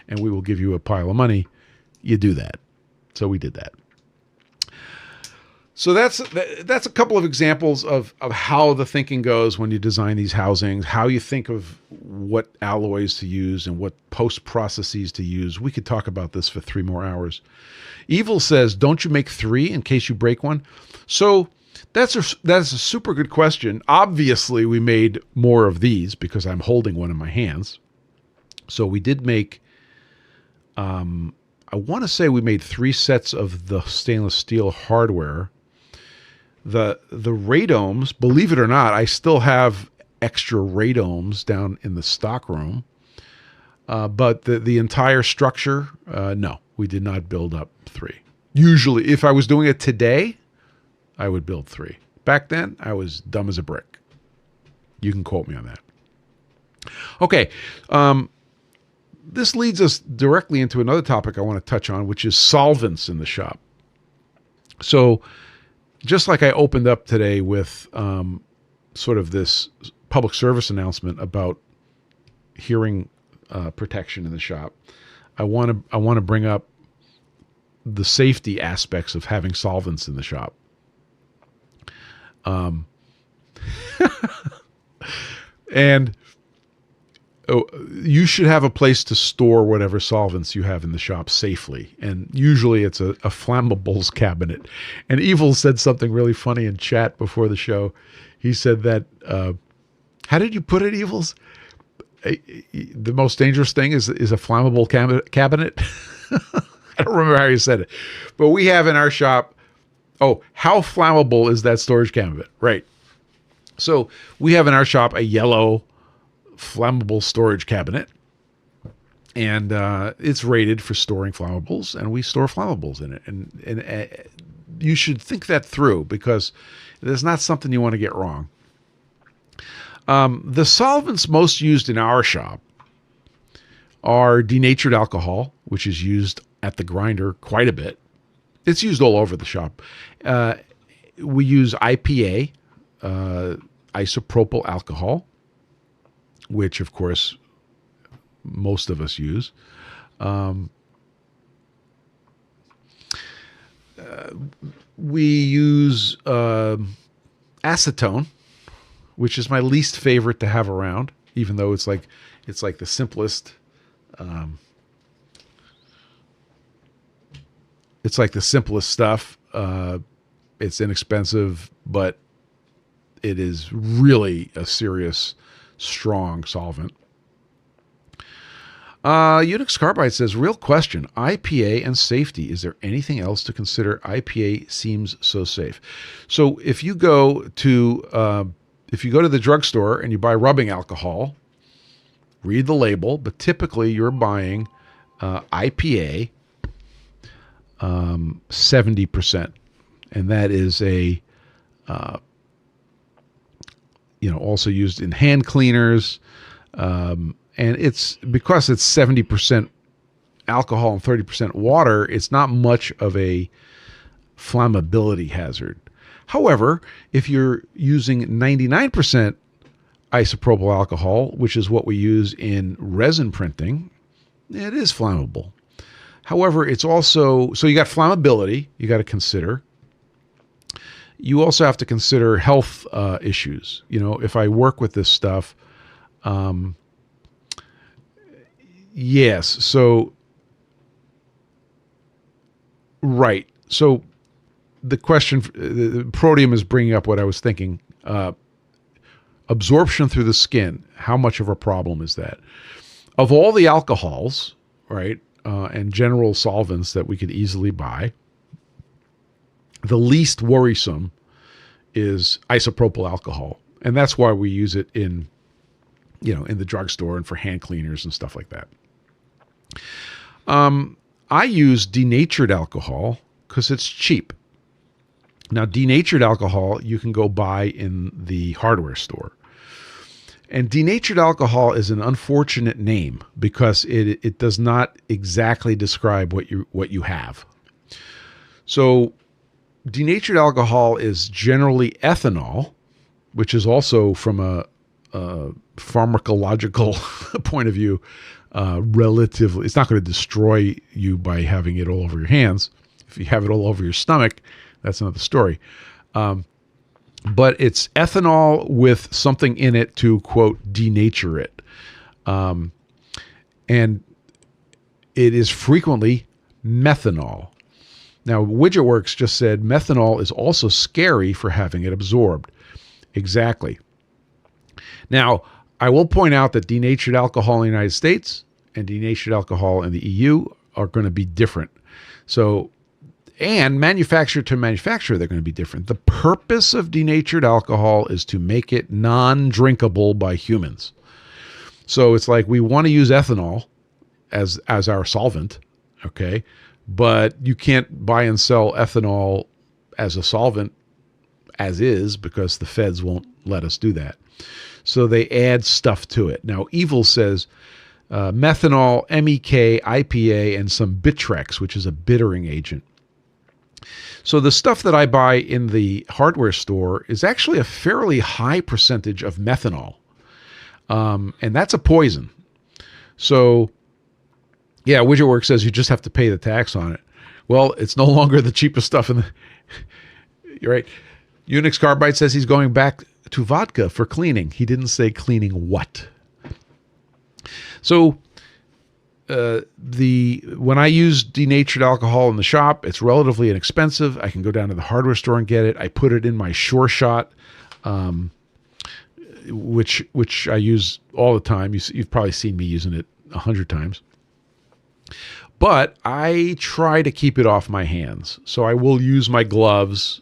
and we will give you a pile of money, you do that. So we did that. So that's a couple of examples of how the thinking goes when you design these housings, how you think of what alloys to use and what post processes to use. We could talk about this for 3 more hours. Evil says, don't you make 3 in case you break one? So that's a super good question. Obviously, we made more of these because I'm holding one in my hands. So we did make, I want to say we made 3 sets of the stainless steel hardware. The radomes, believe it or not, I still have extra radomes down in the stock room. But the entire structure, no, we did not build up 3. Usually, if I was doing it today, I would build 3. Back then, I was dumb as a brick. You can quote me on that. Okay. This leads us directly into another topic I want to touch on, which is solvents in the shop. So just like I opened up today with sort of this public service announcement about hearing protection in the shop, I want to bring up the safety aspects of having solvents in the shop. And you should have a place to store whatever solvents you have in the shop safely. And usually it's a flammables cabinet. And Evil said something really funny in chat before the show. He said that, how did you put it, Evils? The most dangerous thing is a flammable cabinet. I don't remember how you said it. But we have in our shop, how flammable is that storage cabinet? Right. So we have in our shop a yellow flammable storage cabinet, and it's rated for storing flammables, and we store flammables in it. And you should think that through, because there's not something you want to get wrong. The solvents most used in our shop are denatured alcohol, which is used at the grinder quite a bit. It's used all over the shop. We use IPA, isopropyl alcohol, which, of course, most of us use. We use acetone, which is my least favorite to have around, even though it's like the simplest. It's like the simplest stuff. It's inexpensive, but it is really a serious, strong solvent. Unix Carbide says, real question, IPA and safety. Is there anything else to consider? IPA seems so safe. So if you go to the drugstore and you buy rubbing alcohol, read the label, but typically you're buying IPA 70%. And that is also used in hand cleaners. And it's because it's 70% alcohol and 30% water, it's not much of a flammability hazard. However, if you're using 99% isopropyl alcohol, which is what we use in resin printing, it is flammable. However, it's also, so you got flammability you got to consider. You also have to consider health issues. If I work with this stuff, yes. So, right. So the question, the Protium is bringing up what I was thinking. Absorption through the skin. How much of a problem is that? Of all the alcohols, right, and general solvents that we could easily buy, the least worrisome is isopropyl alcohol. And that's why we use it in the drugstore and for hand cleaners and stuff like that. I use denatured alcohol because it's cheap. Now, denatured alcohol you can go buy in the hardware store. And denatured alcohol is an unfortunate name because it does not exactly describe what you have. So denatured alcohol is generally ethanol, which is also from a pharmacological point of view, relatively, it's not going to destroy you by having it all over your hands. If you have it all over your stomach, that's another story. But it's ethanol with something in it to, quote, denature it. And it is frequently methanol. Now, WidgetWorks just said methanol is also scary for having it absorbed. Exactly. Now, I will point out that denatured alcohol in the United States and denatured alcohol in the EU are going to be different. So, and manufacturer to manufacturer, they're going to be different. The purpose of denatured alcohol is to make it non-drinkable by humans. So it's like we want to use ethanol as our solvent, okay? But you can't buy and sell ethanol as a solvent as is because the feds won't let us do that. So they add stuff to it. Now, Evil says methanol, MEK, IPA, and some Bitrex, which is a bittering agent. So the stuff that I buy in the hardware store is actually a fairly high percentage of methanol. And that's a poison. So, yeah, WidgetWorks says you just have to pay the tax on it. Well, it's no longer the cheapest stuff in the... You're right. Unix Carbide says he's going back to vodka for cleaning. He didn't say cleaning what. So, when I use denatured alcohol in the shop, it's relatively inexpensive. I can go down to the hardware store and get it. I put it in my Sure Shot, which I use all the time. You've probably seen me using it 100 times. But I try to keep it off my hands. So I will use my gloves.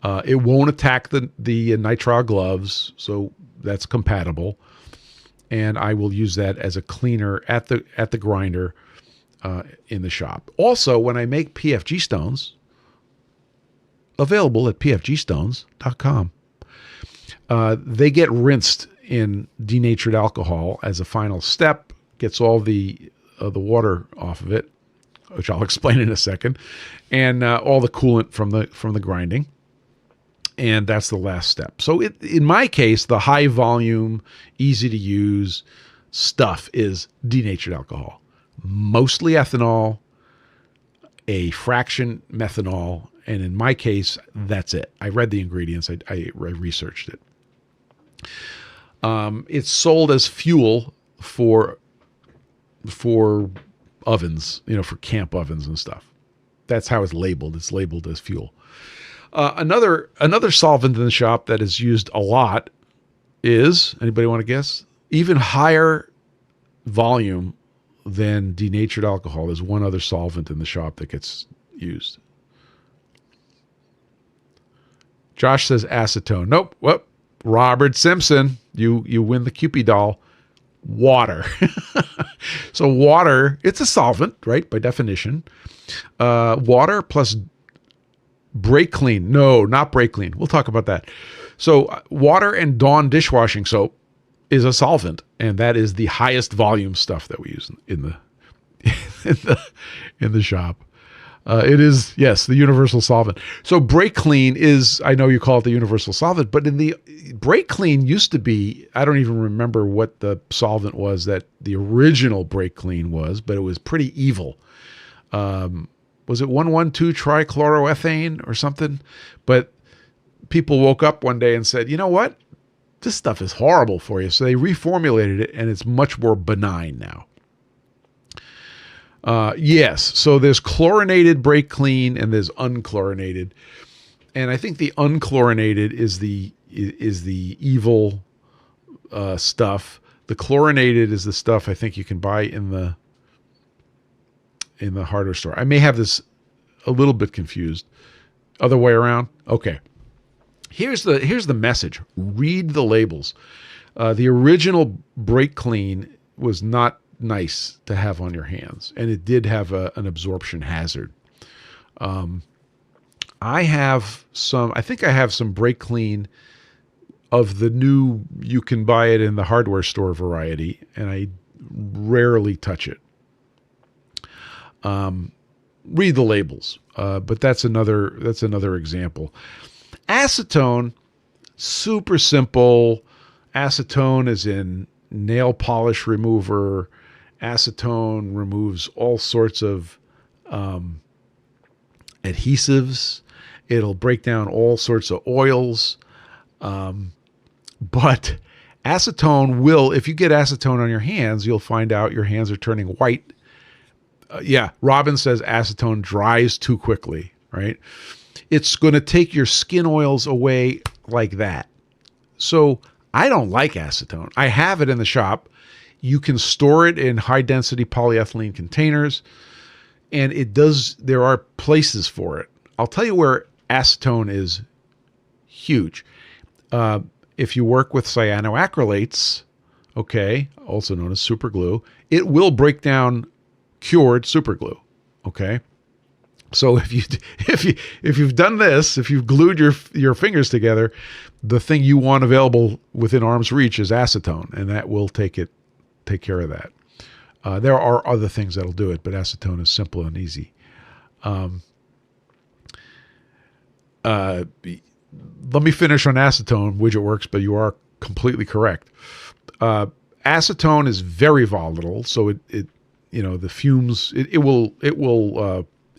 It won't attack the nitrile gloves, so that's compatible. And I will use that as a cleaner at the grinder in the shop. Also, when I make PFG Stones, available at pfgstones.com, they get rinsed in denatured alcohol as a final step, gets all the water off of it, which I'll explain in a second, and all the coolant from the grinding. And that's the last step. So in my case, the high volume, easy to use stuff is denatured alcohol. Mostly ethanol, a fraction methanol, and in my case, that's it. I read the ingredients. I researched it. It's sold as fuel for ovens, for camp ovens and stuff. That's how it's labeled. It's labeled as fuel. Another solvent in the shop that is used a lot is, anybody want to guess? Even higher volume than denatured alcohol. There's one other solvent in the shop that gets used. Josh says acetone. Nope. Whoop. Robert Simpson. You win the Cupid doll. Water. So water, it's a solvent, right? By definition. Water plus brake clean. No, not brake clean. We'll talk about that. So water and Dawn dishwashing soap is a solvent, and that is the highest volume stuff that we use in the shop. It is, yes, the universal solvent. So brake clean is, I know you call it the universal solvent, but in the brake clean used to be, I don't even remember what the solvent was that the original brake clean was, but it was pretty evil. Was it 112 trichloroethane or something? But people woke up one day and said, you know what? This stuff is horrible for you. So they reformulated it, and it's much more benign now. Yes, so there's chlorinated brake clean and there's unchlorinated. And I think the unchlorinated is the evil stuff. The chlorinated is the stuff I think you can buy in the hardware store. I may have this a little bit confused. Other way around? Okay. Here's the message. Read the labels. The original brake clean was not nice to have on your hands, and it did have an absorption hazard. I think I have some brake clean of the new, you can buy it in the hardware store variety, and I rarely touch it. Read the labels, but that's another example. Acetone, super simple. Acetone is in nail polish remover. Acetone removes all sorts of adhesives. It'll break down all sorts of oils. But acetone will, if you get acetone on your hands, you'll find out your hands are turning white. Yeah, Robin says acetone dries too quickly, right? It's going to take your skin oils away like that. So I don't like acetone. I have it in the shop. You can store it in high density polyethylene containers, and there are places for it. I'll tell you where acetone is huge. If you work with cyanoacrylates, okay, also known as superglue, it will break down cured superglue, okay? So if you've done this, if you've glued your fingers together, the thing you want available within arm's reach is acetone, and that will take care of that. There are other things that'll do it, but acetone is simple and easy. Let me finish on acetone, widget works, but you are completely correct. Acetone is very volatile, so it the fumes it will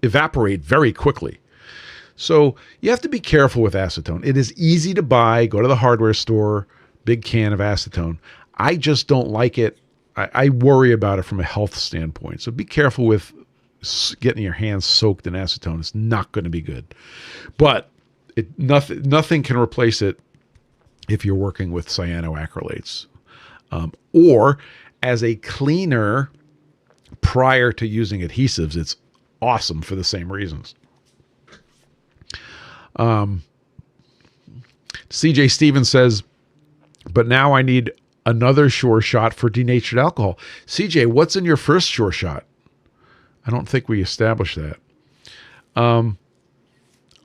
evaporate very quickly. So you have to be careful with acetone. It is easy to buy. Go to the hardware store, big can of acetone. I just don't like it. I worry about it from a health standpoint. So be careful with getting your hands soaked in acetone. It's not going to be good. But nothing can replace it if you're working with cyanoacrylates. Or as a cleaner prior to using adhesives, it's awesome for the same reasons. CJ Stevens says, but now I need another Sure Shot for denatured alcohol. CJ, what's in your first Sure Shot? I don't think we established that. On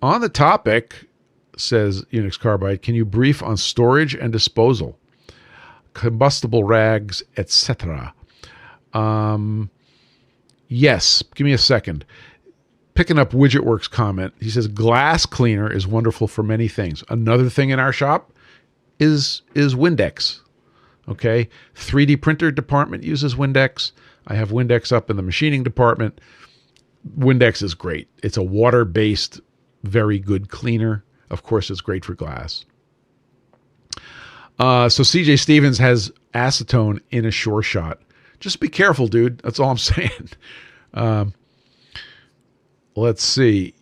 the topic, says Unix Carbide, can you brief on storage and disposal, combustible rags, etc.? Yes. Give me a second. Picking up WidgetWorks comment, he says glass cleaner is wonderful for many things. Another thing in our shop is Windex. Okay, 3D printer department uses Windex. I have Windex up in the machining department. Windex is great. It's a water-based, very good cleaner. Of course, it's great for glass. So CJ Stevens has acetone in a Sure Shot. Just be careful, dude. That's all I'm saying. Let's see.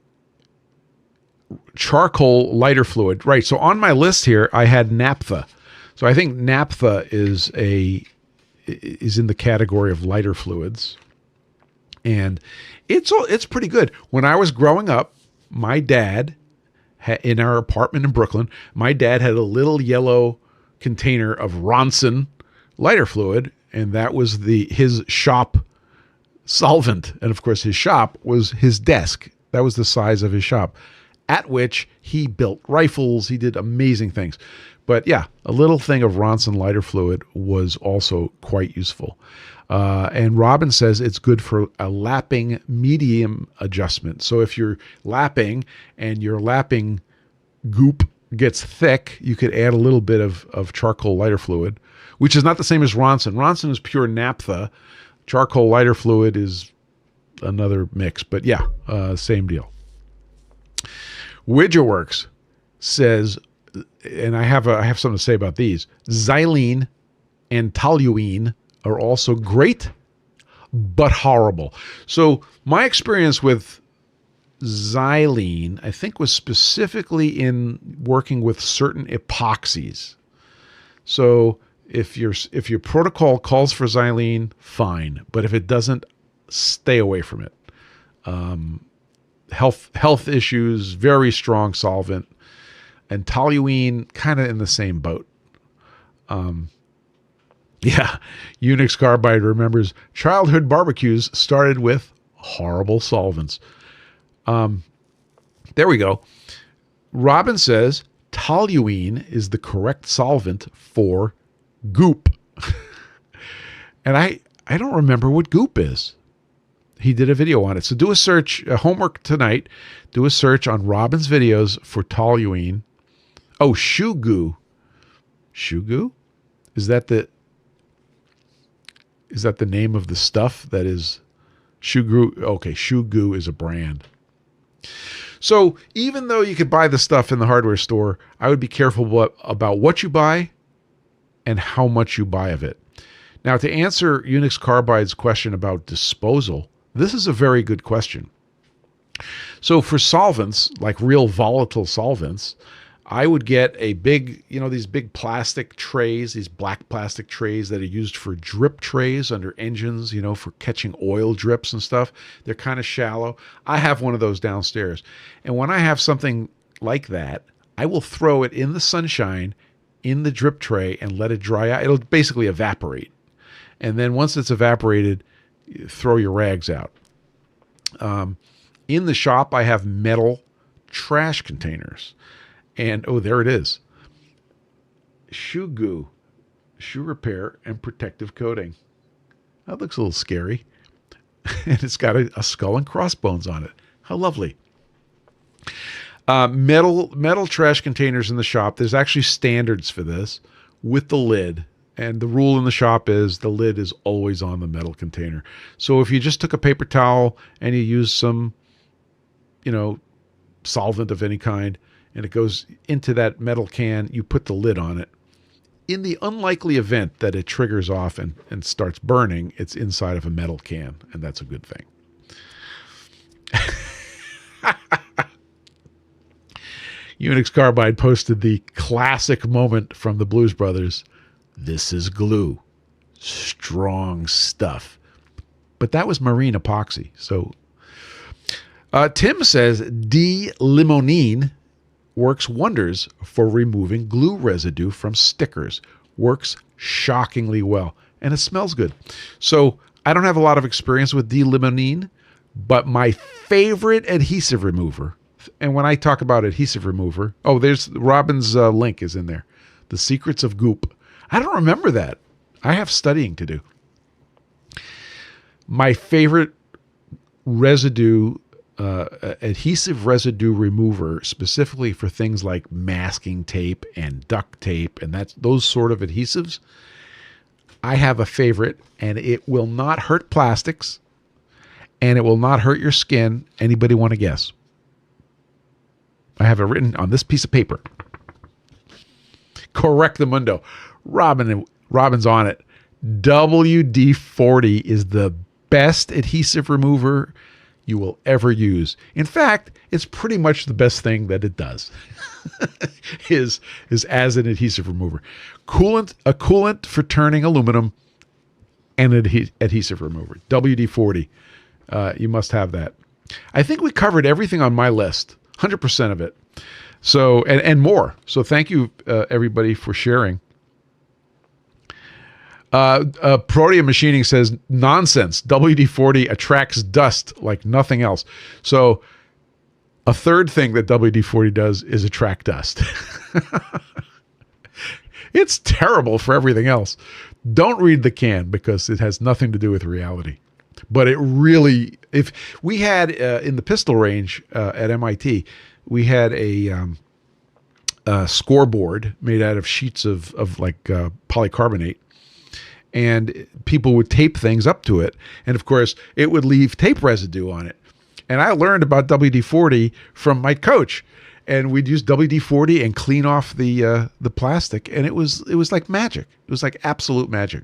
Charcoal lighter fluid. Right. So on my list here, I had naphtha. So I think naphtha is in the category of lighter fluids. And it's pretty good. When I was growing up, my dad, in our apartment in Brooklyn, my dad had a little yellow container of Ronson lighter fluid, and that was his shop solvent. And of course, his shop was his desk. That was the size of his shop, at which he built rifles. He did amazing things. But yeah, a little thing of Ronson lighter fluid was also quite useful. And Robin says it's good for a lapping medium adjustment. So if you're lapping and your lapping goop gets thick, you could add a little bit of charcoal lighter fluid, which is not the same as Ronson. Ronson is pure naphtha. Charcoal lighter fluid is another mix. But yeah, same deal. WidgetWorks says, and I have something to say about these. Xylene and toluene are also great, but horrible. So my experience with xylene, I think, was specifically in working with certain epoxies. So if your protocol calls for xylene, fine. But if it doesn't, stay away from it. Health issues, very strong solvent. And toluene, kind of in the same boat. Yeah, Unix Carbide remembers childhood barbecues started with horrible solvents. There we go. Robin says toluene is the correct solvent for goop. And I don't remember what goop is. He did a video on it. So do a search, homework tonight. Do a search on Robin's videos for toluene. Oh, shoe goo. Shoe goo? Is that the name of the stuff that is shoe glue? Okay, shoe goo is a brand. So even though you could buy the stuff in the hardware store, I would be careful about what you buy and how much you buy of it. Now, to answer Unix Carbide's question about disposal, this is a very good question. So for solvents, like real volatile solvents, I would get a big, these big plastic trays, these black plastic trays that are used for drip trays under engines, for catching oil drips and stuff. They're kind of shallow. I have one of those downstairs. And when I have something like that, I will throw it in the sunshine in the drip tray and let it dry out. It'll basically evaporate. And then once it's evaporated, throw your rags out. In the shop, I have metal trash containers. And, oh, there it is. Shoe goo, shoe repair, and protective coating. That looks a little scary. And it's got a skull and crossbones on it. How lovely. Metal trash containers in the shop. There's actually standards for this with the lid. And the rule in the shop is the lid is always on the metal container. So if you just took a paper towel and you used some, solvent of any kind, and it goes into that metal can, you put the lid on it. In the unlikely event that it triggers off and starts burning, it's inside of a metal can, and that's a good thing. Unix Carbide posted the classic moment from the Blues Brothers. This is glue. Strong stuff. But that was marine epoxy. So Tim says D-limonene works wonders for removing glue residue from stickers. Works shockingly well. And it smells good. So I don't have a lot of experience with D-limonene, but my favorite adhesive remover, and when I talk about adhesive remover, there's Robin's link is in there. The Secrets of Goop. I don't remember that. I have studying to do. My favorite adhesive residue remover, specifically for things like masking tape and duct tape and those sort of adhesives, I have a favorite, and it will not hurt plastics and it will not hurt your skin. Anybody want to guess? I have it written on this piece of paper. Correct the mundo. Robin's on it. WD-40 is the best adhesive remover you will ever use. In fact, it's pretty much the best thing that it does is as an adhesive remover. A coolant for turning aluminum and an adhesive remover. WD-40. You must have that. I think we covered everything on my list, 100% of it. So, and more. So thank you, everybody, for sharing. Proteum Machining says, nonsense. WD-40 attracts dust like nothing else. So a third thing that WD-40 does is attract dust. It's terrible for everything else. Don't read the can because it has nothing to do with reality. But it really, if we had in the pistol range at MIT, we had a scoreboard made out of sheets of polycarbonate. And people would tape things up to it. And of course, it would leave tape residue on it. And I learned about WD-40 from my coach. And we'd use WD-40 and clean off the plastic. And it was like magic. It was like absolute magic.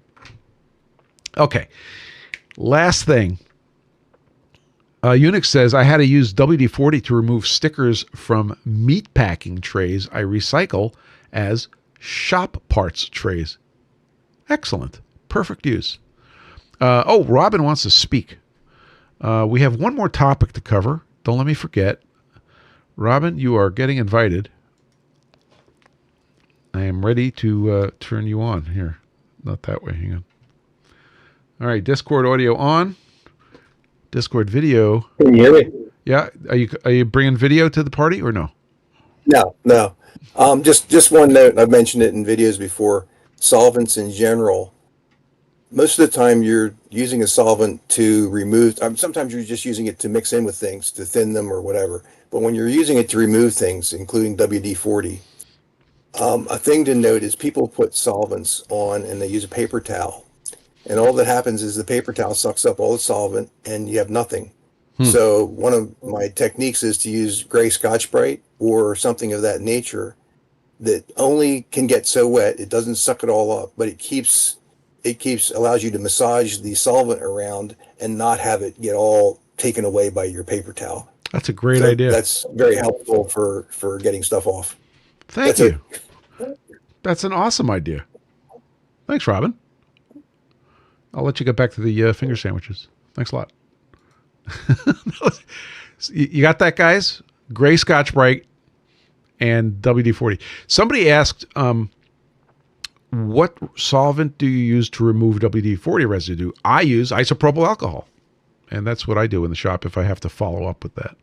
Okay. Last thing. Unix says, I had to use WD-40 to remove stickers from meat packing trays I recycle as shop parts trays. Excellent. Perfect use. Robin wants to speak. We have one more topic to cover. Don't let me forget. Robin, you are getting invited. I am ready to turn you on. Here. Not that way. Hang on. All right. Discord audio on. Discord video. Can you hear me? Yeah. Are you bringing video to the party or no? No. Just one note. I've mentioned it in videos before. Solvents in general, most of the time you're using a solvent to remove, sometimes you're just using it to mix in with things to thin them or whatever, but when you're using it to remove things, including WD-40, A thing to note is people put solvents on and they use a paper towel. And all that happens is the paper towel sucks up all the solvent and you have nothing. Hmm. So one of my techniques is to use gray Scotch-Brite or something of that nature that only can get so wet, it doesn't suck it all up, but allows you to massage the solvent around and not have it get all taken away by your paper towel. That's a great So idea. that's very helpful for getting stuff off. Thank That's you. it. That's an awesome idea. Thanks, Robin. I'll let you get back to the finger sandwiches. Thanks a lot. You got that, guys? Gray Scotch-Brite and WD-40. Somebody asked, what solvent do you use to remove WD-40 residue? I use isopropyl alcohol, and that's what I do in the shop if I have to follow up with that.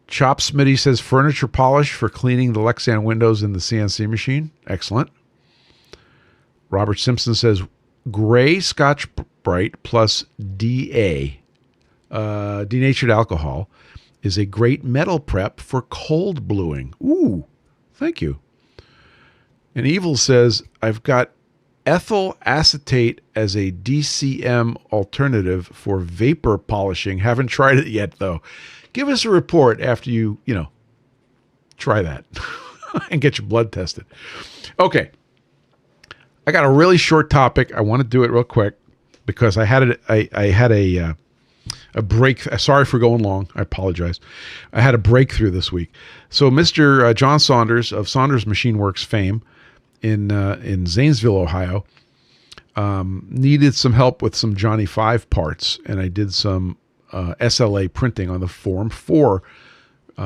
Chop Smitty says furniture polish for cleaning the Lexan windows in the CNC machine. Excellent. Robert Simpson says gray Scotch-Brite plus DA, denatured alcohol, is a great metal prep for cold bluing. Ooh, thank you. And Evil says, I've got ethyl acetate as a DCM alternative for vapor polishing. Haven't tried it yet, though. Give us a report after you try that and get your blood tested. Okay. I got a really short topic. I want to do it real quick because I had a break. Sorry for going long. I apologize. I had a breakthrough this week. So Mr. John Saunders of Saunders Machine Works fame in Zanesville, Ohio, needed some help with some Johnny 5 parts, and I did some SLA printing on the Form 4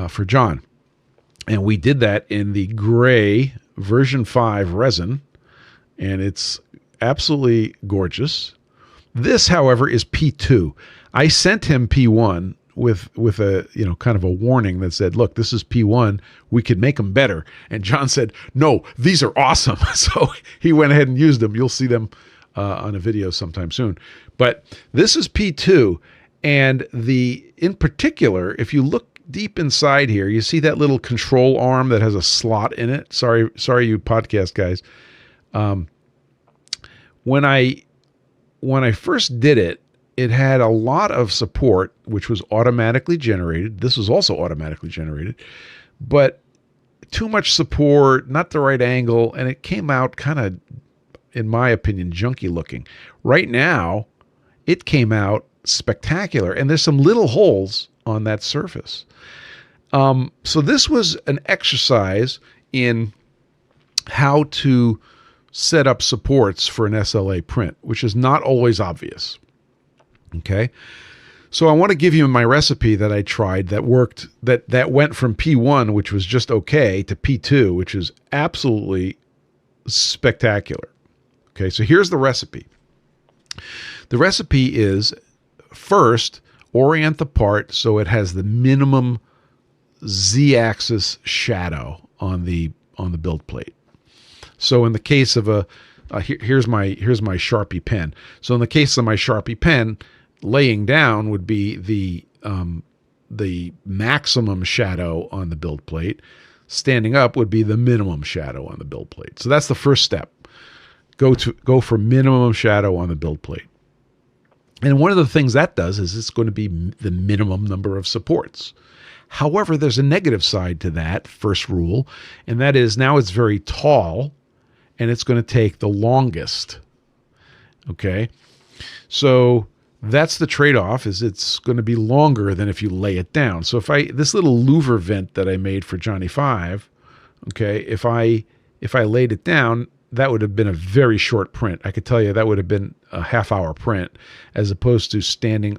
for John. And we did that in the gray version 5 resin, and it's absolutely gorgeous. This, however, is P2. I sent him P1 with a kind of a warning that said, look, this is P1. We could make them better. And John said, no, these are awesome. So he went ahead and used them. You'll see them on a video sometime soon. But this is P2. And in particular, if you look deep inside here, you see that little control arm that has a slot in it. Sorry, you podcast guys. When I first did it, it had a lot of support, which was automatically generated. This was also automatically generated, but too much support, not the right angle, and it came out kind of, in my opinion, junky looking. Right now, it came out spectacular, and there's some little holes on that surface. So this was an exercise in how to set up supports for an SLA print, which is not always obvious. Okay. So I want to give you my recipe that I tried that worked, that went from P1, which was just okay, to P2, which is absolutely spectacular. Okay. So here's the recipe. The recipe is, first, orient the part so it has the minimum Z-axis shadow on the build plate. So in the case of here's my Sharpie pen. So in the case of my Sharpie pen, laying down would be the maximum shadow on the build plate. Standing up would be the minimum shadow on the build plate. So that's the first step. Go for minimum shadow on the build plate. And one of the things that does is it's going to be the minimum number of supports. However, there's a negative side to that first rule, and that is now it's very tall, and it's going to take the longest. Okay? So that's the trade-off, is it's going to be longer than if you lay it down. So this little louver vent that I made for Johnny 5, okay, if I laid it down, that would have been a very short print. I could tell you that would have been a half-hour print, as opposed to standing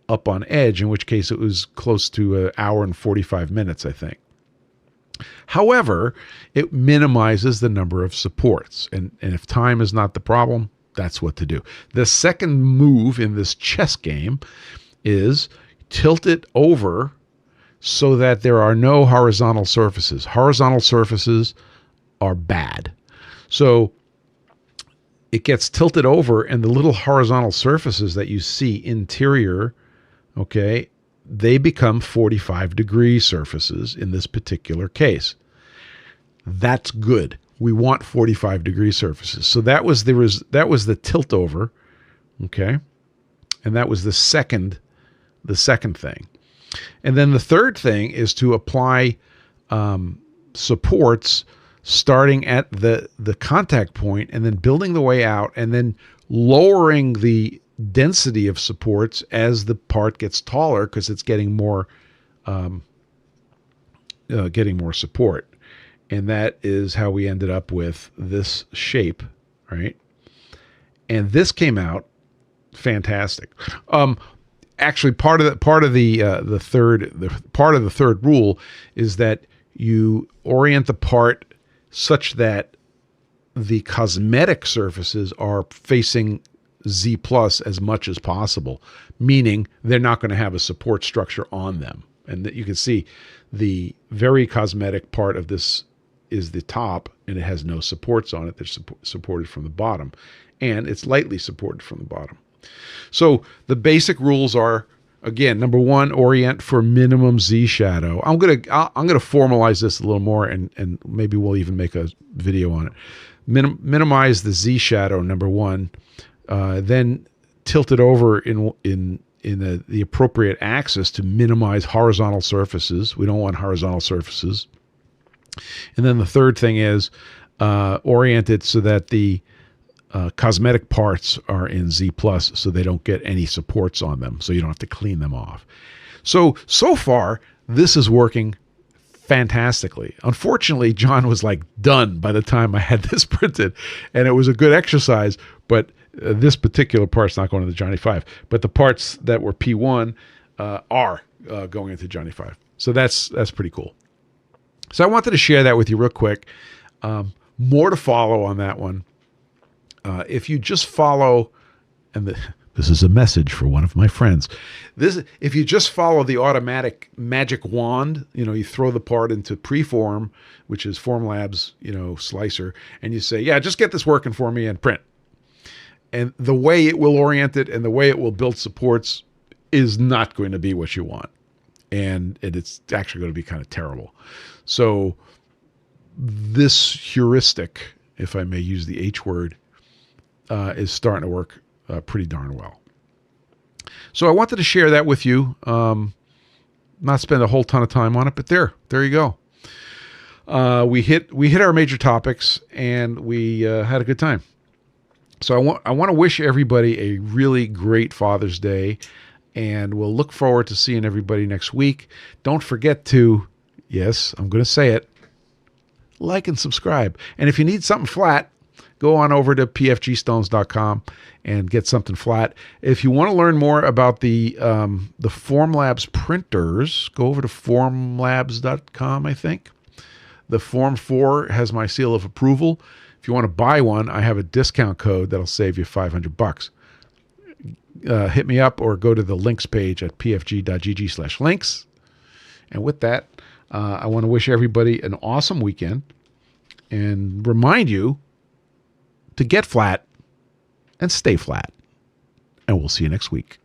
up on edge, in which case it was close to an hour and 45 minutes, I think. However, it minimizes the number of supports. And if time is not the problem, that's what to do. The second move in this chess game is tilt it over so that there are no horizontal surfaces. Horizontal surfaces are bad. So it gets tilted over, and the little horizontal surfaces that you see interior, okay, they become 45-degree surfaces in this particular case. That's good. We want 45-degree surfaces. So that was the tilt over, okay? And that was the second thing. And then the third thing is to apply supports starting at the contact point and then building the way out and then lowering the density of supports as the part gets taller because it's getting more support. And that is how we ended up with this shape, right? And this came out fantastic. Actually, part of the third rule is that you orient the part such that the cosmetic surfaces are facing Z plus as much as possible, meaning they're not going to have a support structure on them. And that you can see the very cosmetic part of this is the top, and it has no supports on it. They're supported from the bottom, and it's lightly supported from the bottom. So the basic rules are, again, number one, orient for minimum Z shadow. I'm gonna formalize this a little more, and maybe we'll even make a video on it. Minimize the Z shadow, number one. Then tilt it over in the appropriate axis to minimize horizontal surfaces. We don't want horizontal surfaces. And then the third thing is orient it so that the cosmetic parts are in Z plus, so they don't get any supports on them, so you don't have to clean them off. So far, this is working fantastically. Unfortunately, John was like done by the time I had this printed, and it was a good exercise, but this particular part's not going to the Johnny 5. But the parts that were P1 are going into Johnny 5. So that's pretty cool. So I wanted to share that with you real quick. More to follow on that one. If you just follow, and this is a message for one of my friends. If you just follow the automatic magic wand, you throw the part into preform, which is FormLabs, slicer, and you say, yeah, just get this working for me and print. And the way it will orient it and the way it will build supports is not going to be what you want. And it's actually going to be kind of terrible. So this heuristic, if I may use the H word, is starting to work pretty darn well. So I wanted to share that with you. Not spend a whole ton of time on it, but there you go. We hit our major topics, and we had a good time. So I want to wish everybody a really great Father's Day, and we'll look forward to seeing everybody next week. Don't forget to, yes, I'm going to say it, like and subscribe. And if you need something flat, go on over to pfgstones.com and get something flat. If you want to learn more about the FormLabs printers, go over to formlabs.com, I think. The Form 4 has my seal of approval. If you want to buy one, I have a discount code that'll save you $500. Hit me up or go to the links page at pfg.gg/links. And with that, I want to wish everybody an awesome weekend and remind you to get flat and stay flat. And we'll see you next week.